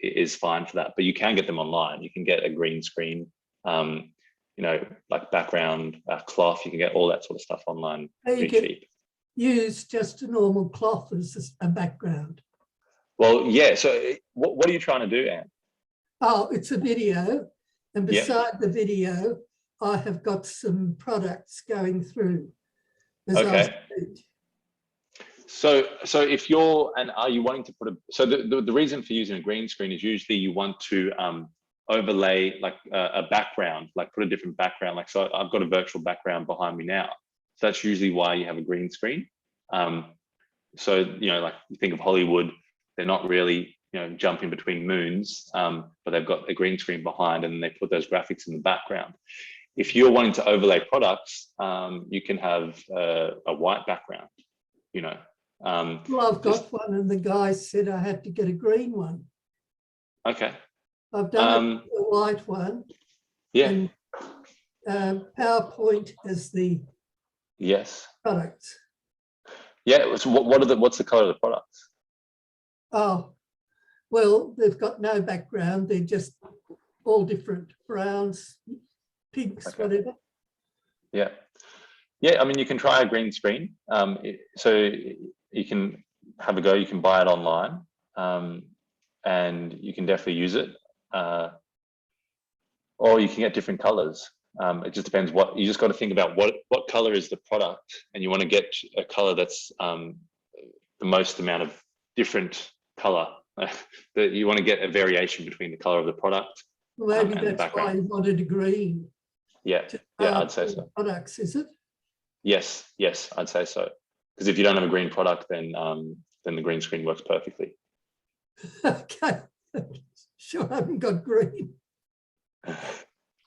Speaker 2: is fine for that. But you can get them online. You can get a green screen, you know, like background cloth. You can get all that sort of stuff online pretty cheap.
Speaker 5: Use just a normal cloth as a background.
Speaker 2: Well, yeah. So what are you trying to do, Anne?
Speaker 5: Oh, it's a video, and
Speaker 2: Yeah.
Speaker 5: beside the video, I have got some products going through. as I
Speaker 2: Okay.
Speaker 5: speak.
Speaker 2: So if you're, and are you wanting to put so the reason for using a green screen is usually you want to overlay like a background, like put a different background. Like, so I've got a virtual background behind me now. So that's usually why you have a green screen. So, you know, like you think of Hollywood, they're not really, you know, jumping between moons, but they've got a green screen behind and they put those graphics in the background. If you're wanting to overlay products, you can have a white background, you know.
Speaker 5: Well, I've got one, and the guy said I had to get a green one.
Speaker 2: Okay.
Speaker 5: I've done a white one.
Speaker 2: Yeah.
Speaker 5: And PowerPoint is the
Speaker 2: Yes.
Speaker 5: products.
Speaker 2: Yeah. So what's the color of the products?
Speaker 5: Oh, well, they've got no background. They're just all different browns, pinks,
Speaker 2: Okay.
Speaker 5: whatever.
Speaker 2: Yeah. Yeah. I mean, you can try a green screen. So you can have a go. You can buy it online, and you can definitely use it. Or you can get different colors. It just depends what you just got to think about. What color is the product, and you want to get a color that's the most amount of different color. That you want to get a variation between the color of the product.
Speaker 5: Well, maybe
Speaker 2: and the
Speaker 5: that's why
Speaker 2: background.
Speaker 5: you wanted a green.
Speaker 2: Yeah. Yeah, I'd say so.
Speaker 5: Products, is it?
Speaker 2: Yes, I'd say so. Because if you don't have a green product, then the green screen works perfectly.
Speaker 5: Okay. Sure, I haven't got green.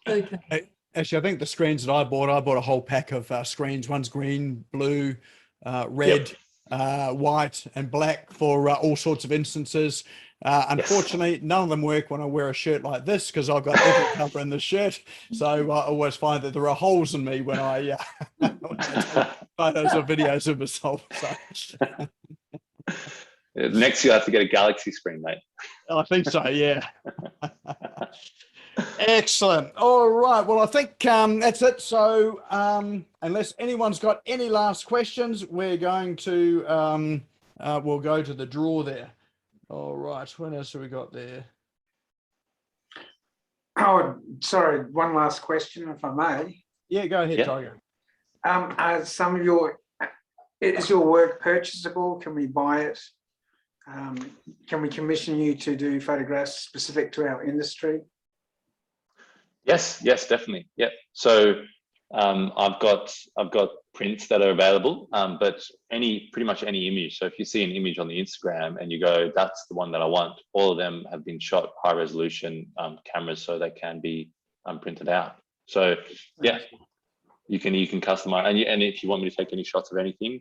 Speaker 5: Okay.
Speaker 1: Actually, I think the screens that I bought a whole pack of screens. One's green, blue, red, white, and black for all sorts of instances. Unfortunately, none of them work when I wear a shirt like this because I've got every colour in the shirt. So I always find that there are holes in me when I take photos or videos of myself. So.
Speaker 2: Next, you have to get a Galaxy screen, mate.
Speaker 1: I think so, yeah. Excellent. All right. Well, I think that's it. So unless anyone's got any last questions, we're going to, we'll go to the draw there. All right. What else have we got there?
Speaker 4: Oh, sorry. One last question, if I may.
Speaker 1: Yeah, go ahead,
Speaker 2: Yeah.
Speaker 1: Tiger.
Speaker 4: Are some of is your work purchasable? Can we buy it? Can we commission you to do photographs specific to our industry?
Speaker 2: Yes, definitely. Yeah. So I've got prints that are available, but pretty much any image. So if you see an image on the Instagram and you go, that's the one that I want, all of them have been shot high resolution cameras, so they can be printed out. So yeah, you can customize, and if you want me to take any shots of anything,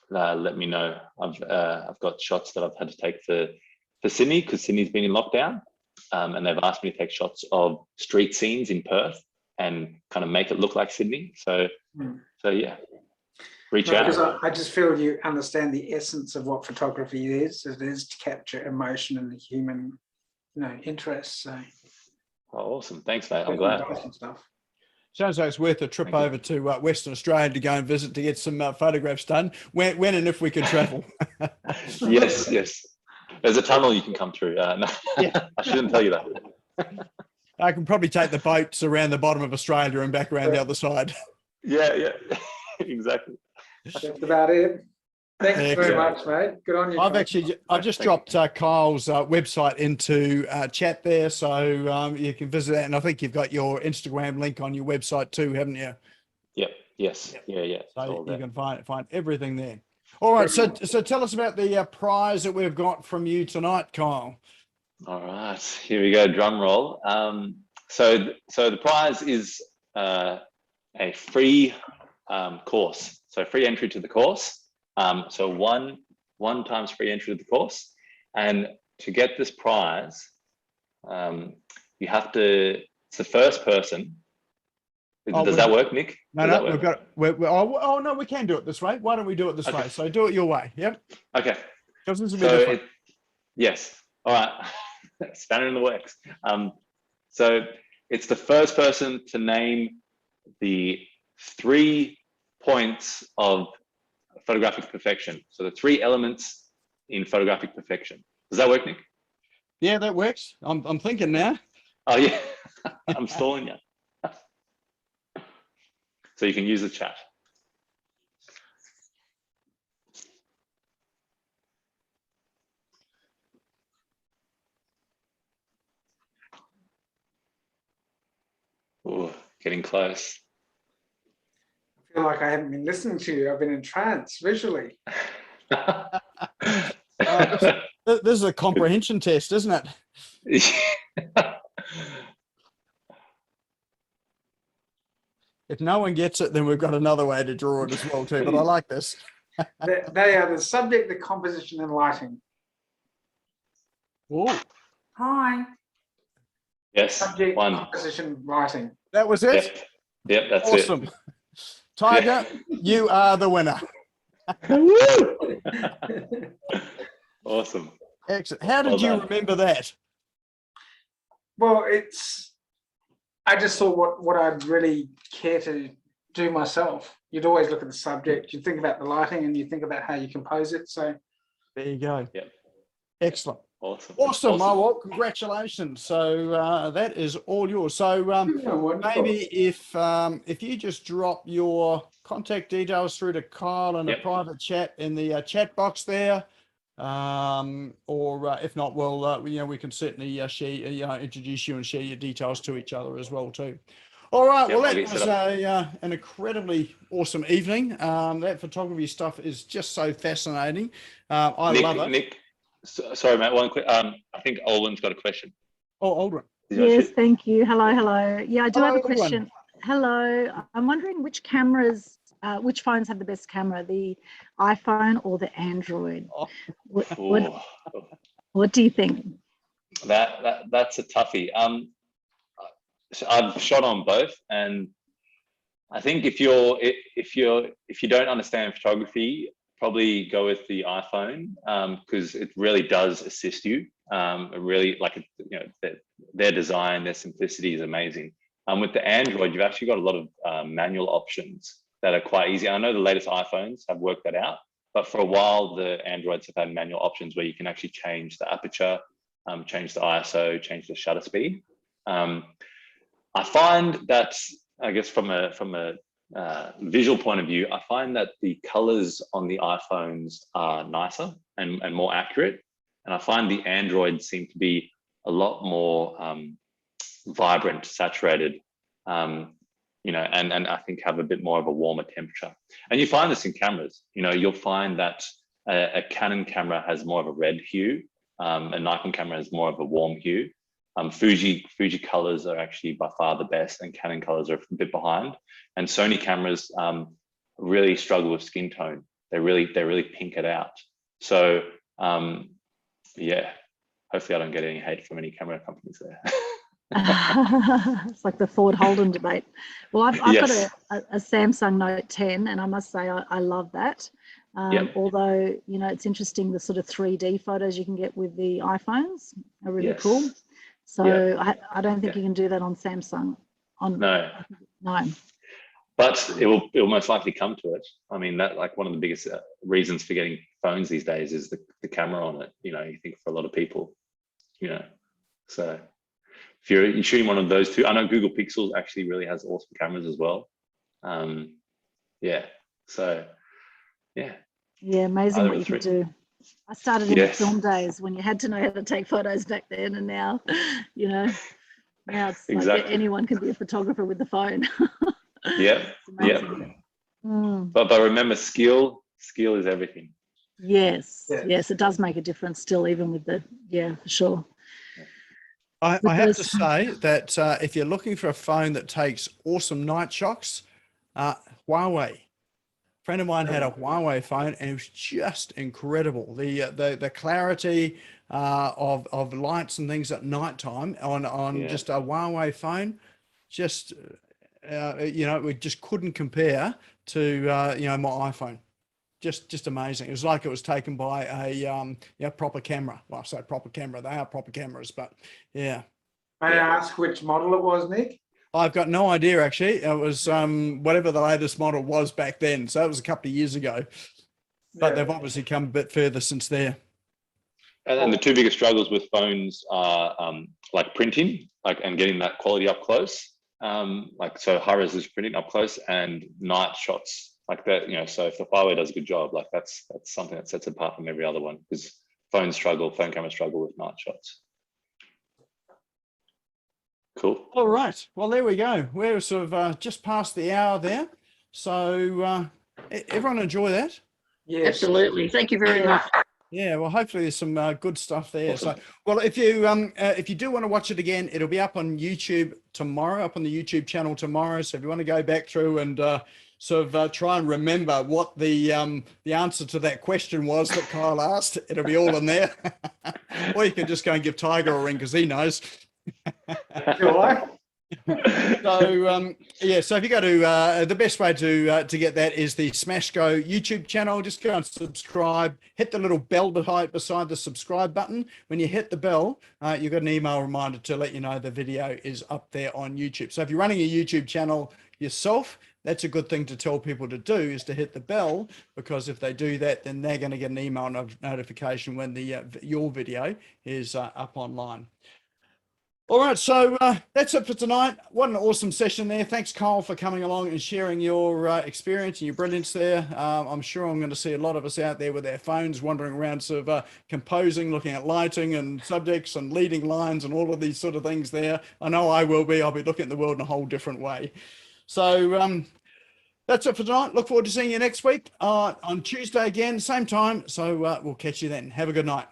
Speaker 2: let me know. I've got shots that I've had to take for Sydney because Sydney's been in lockdown. And they've asked me to take shots of street scenes in Perth and kind of make it look like Sydney. So yeah, reach out.
Speaker 4: Because I just feel you understand the essence of what photography is. It is to capture emotion and the human, interest. So
Speaker 2: Oh, awesome. Thanks, mate. I'm glad.
Speaker 4: Stuff.
Speaker 1: Sounds like it's worth a trip
Speaker 2: Thank you.
Speaker 1: over to Western Australia to go and visit to get some photographs done. When and if we can travel.
Speaker 2: Yes, yes. There's a tunnel you can come through. No,
Speaker 1: Yeah.
Speaker 2: I shouldn't tell you that.
Speaker 1: I can probably take the boats around the bottom of Australia and back around the other side.
Speaker 2: Yeah, yeah, exactly.
Speaker 4: That's about it. Thanks very
Speaker 2: Excellent.
Speaker 4: much, mate. Good on you.
Speaker 1: I've just dropped Kyle's website into chat there, so you can visit that. And I think you've got your Instagram link on your website too, haven't you?
Speaker 2: Yep. Yes. Yeah. Yeah. It's
Speaker 1: So
Speaker 2: all
Speaker 1: you
Speaker 2: there.
Speaker 1: can find everything there. All right. So tell us about the prize that we've got from you tonight, Kyle.
Speaker 2: All right. Here we go. Drum roll. So the prize is a free course. So free entry to the course. So one times free entry to the course. And to get this prize, you have to. It's the first person. Does that work, Nick?
Speaker 1: No, we've got. Oh no, we can do it this way. Why don't we do it this way? So do it your way. Yep.
Speaker 2: Okay.
Speaker 1: Because this will be different.
Speaker 2: Yes. All right. Spanner in the works. So it's the first person to name the 3 points of photographic perfection. So the 3 elements in photographic perfection. Does that work, Nick?
Speaker 1: Yeah, that works. I'm thinking now.
Speaker 2: Oh yeah. I'm stalling you. So you can use the chat. Ooh, getting close.
Speaker 4: I feel like I haven't been listening to you. I've been entranced visually.
Speaker 1: This is a comprehension test, isn't it? If no one gets it, then we've got another way to draw it as well too. But I like this.
Speaker 4: They are the subject, the composition, and lighting.
Speaker 1: Whoa,
Speaker 6: Hi.
Speaker 2: Yes.
Speaker 4: Subject,
Speaker 2: 1.
Speaker 4: composition, lighting.
Speaker 1: that was it.
Speaker 2: Yep. That's
Speaker 1: Awesome.
Speaker 2: it.
Speaker 1: Tiger, you are the winner.
Speaker 2: Awesome.
Speaker 1: Excellent. How did
Speaker 2: Well
Speaker 1: you
Speaker 2: done.
Speaker 1: remember that?
Speaker 4: Well, I just thought what I'd really care to do myself. You'd always look at the subject, you think about the lighting, and you think about how you compose it. So
Speaker 1: There you go.
Speaker 2: Yep.
Speaker 1: Excellent.
Speaker 2: Awesome.
Speaker 1: Awesome. Well, congratulations. So that is all yours. So
Speaker 4: wonderful.
Speaker 1: maybe if you just drop your contact details through to Kyle in a
Speaker 2: Yep.
Speaker 1: private chat in the chat box there, or if not, well, we can certainly share, introduce you and share your details to each other as well too. All right.
Speaker 2: Yep,
Speaker 1: Well,
Speaker 2: I'll
Speaker 1: that
Speaker 2: get
Speaker 1: was
Speaker 2: set
Speaker 1: an incredibly awesome evening. That photography stuff is just so fascinating. I
Speaker 2: Nick,
Speaker 1: love it.
Speaker 2: Nick, sorry, mate. One quick. I think Olwen's got a question.
Speaker 1: Oh, Aldrin.
Speaker 6: Yes, thank you. Hello, hello. Yeah, I do
Speaker 1: Hello,
Speaker 6: have a
Speaker 1: everyone.
Speaker 6: question. Hello. I'm wondering which cameras, which phones have the best camera, the iPhone or the Android?
Speaker 1: Oh.
Speaker 6: What do you think?
Speaker 2: That's a toughie. So I've shot on both, and I think if you don't understand photography, probably go with the iPhone because it really does assist you. It really their design, their simplicity is amazing. With the Android, you've actually got a lot of manual options that are quite easy. I know the latest iPhones have worked that out, but for a while the Androids have had manual options where you can actually change the aperture, change the ISO, change the shutter speed. I find that, I guess from a visual point of view, I find that the colors on the iPhones are nicer and more accurate. And I find the Androids seem to be a lot more vibrant, saturated, and I think have a bit more of a warmer temperature. And you find this in cameras. You'll find that a Canon camera has more of a red hue, a Nikon camera has more of a warm hue. Fuji colors are actually by far the best, and Canon colors are a bit behind. And Sony cameras really struggle with skin tone. They really pink it out. So yeah, hopefully I don't get any hate from any camera companies there.
Speaker 6: It's like the Ford Holden debate. Well, I've
Speaker 2: Yes.
Speaker 6: got a Samsung Note 10, and I must say I love that.
Speaker 2: Yep.
Speaker 6: Although, it's interesting, the sort of 3D photos you can get with the iPhones are really
Speaker 2: Yes.
Speaker 6: cool. So
Speaker 2: Yep.
Speaker 6: I don't think you can do that on Samsung.
Speaker 2: No.
Speaker 6: No.
Speaker 2: But it'll most likely come to it. I mean, that like one of the biggest reasons for getting phones these days is the camera on it. You know, you think for a lot of people, you know, so if you're shooting one of those two, I know Google Pixel actually really has awesome cameras as well. Yeah, so yeah.
Speaker 6: Yeah, amazing
Speaker 2: Either
Speaker 6: what
Speaker 2: of
Speaker 6: you
Speaker 2: the
Speaker 6: can
Speaker 2: three.
Speaker 6: do. I started in the
Speaker 2: Yes.
Speaker 6: film days when you had to know how to take photos back then, and now, you know, now it's like
Speaker 2: Exactly.
Speaker 6: anyone can be a photographer with the phone.
Speaker 2: Yep.
Speaker 6: It's
Speaker 2: Yep.
Speaker 6: amazing. Mm.
Speaker 2: But remember, skill is everything.
Speaker 6: Yes,
Speaker 4: Yeah.
Speaker 6: yes, it does make a difference still, even with the, yeah, for sure.
Speaker 1: I
Speaker 6: With
Speaker 1: have to
Speaker 6: those-
Speaker 1: say that if you're looking for a phone that takes awesome night shots, Huawei. A friend of mine had a Huawei phone and it was just incredible. The clarity of lights and things at nighttime on
Speaker 2: Yeah.
Speaker 1: just a Huawei phone, just you know, we just couldn't compare to you know, my iPhone. Just amazing. It was like it was taken by a yeah, proper camera. Well, I say proper camera, they are proper cameras, but yeah.
Speaker 4: May I ask which model it was, Nick?
Speaker 1: I've got no idea actually. It was whatever the latest model was back then. So it was a couple of years ago, but they've obviously come a bit further since there.
Speaker 2: And the two biggest struggles with phones are like printing, like and getting that quality up close. Like so high resolution printing up close and night shots like that, you know, so if the Huawei does a good job, like that's something that sets it apart from every other one, because phone cameras struggle with night shots. Cool.
Speaker 1: All right. Well, there we go. We're sort of just past the hour there. So everyone enjoy that.
Speaker 4: Yes.
Speaker 3: Absolutely. Thank you very much.
Speaker 1: Yeah, well, hopefully there's some good stuff there.
Speaker 2: Awesome.
Speaker 1: So, well, if you do want to watch it again, it'll be up on YouTube tomorrow, up on the YouTube channel tomorrow. So if you want to go back through and sort of try and remember what the answer to that question was that Kyle asked, it'll be all in there. Or you can just go and give Tiger a ring because he knows. So yeah, so if you go to the best way to get that is the Smash Go YouTube channel. Just go and subscribe, hit the little bell beside the subscribe button. When you hit the bell, you got an email reminder to let you know the video is up there on YouTube. So if you're running a YouTube channel yourself, that's a good thing to tell people to do, is to hit the bell, because if they do that, then they're going to get an email notification when the your video is up online. All right, so that's it for tonight. What an awesome session there. Thanks, Kyle, for coming along and sharing your experience and your brilliance there. I'm sure I'm going to see a lot of us out there with our phones wandering around, sort of composing, looking at lighting and subjects and leading lines and all of these sort of things there. I know I will be. I'll be looking at the world in a whole different way. So that's it for tonight. Look forward to seeing you next week on Tuesday again, same time. So we'll catch you then. Have a good night.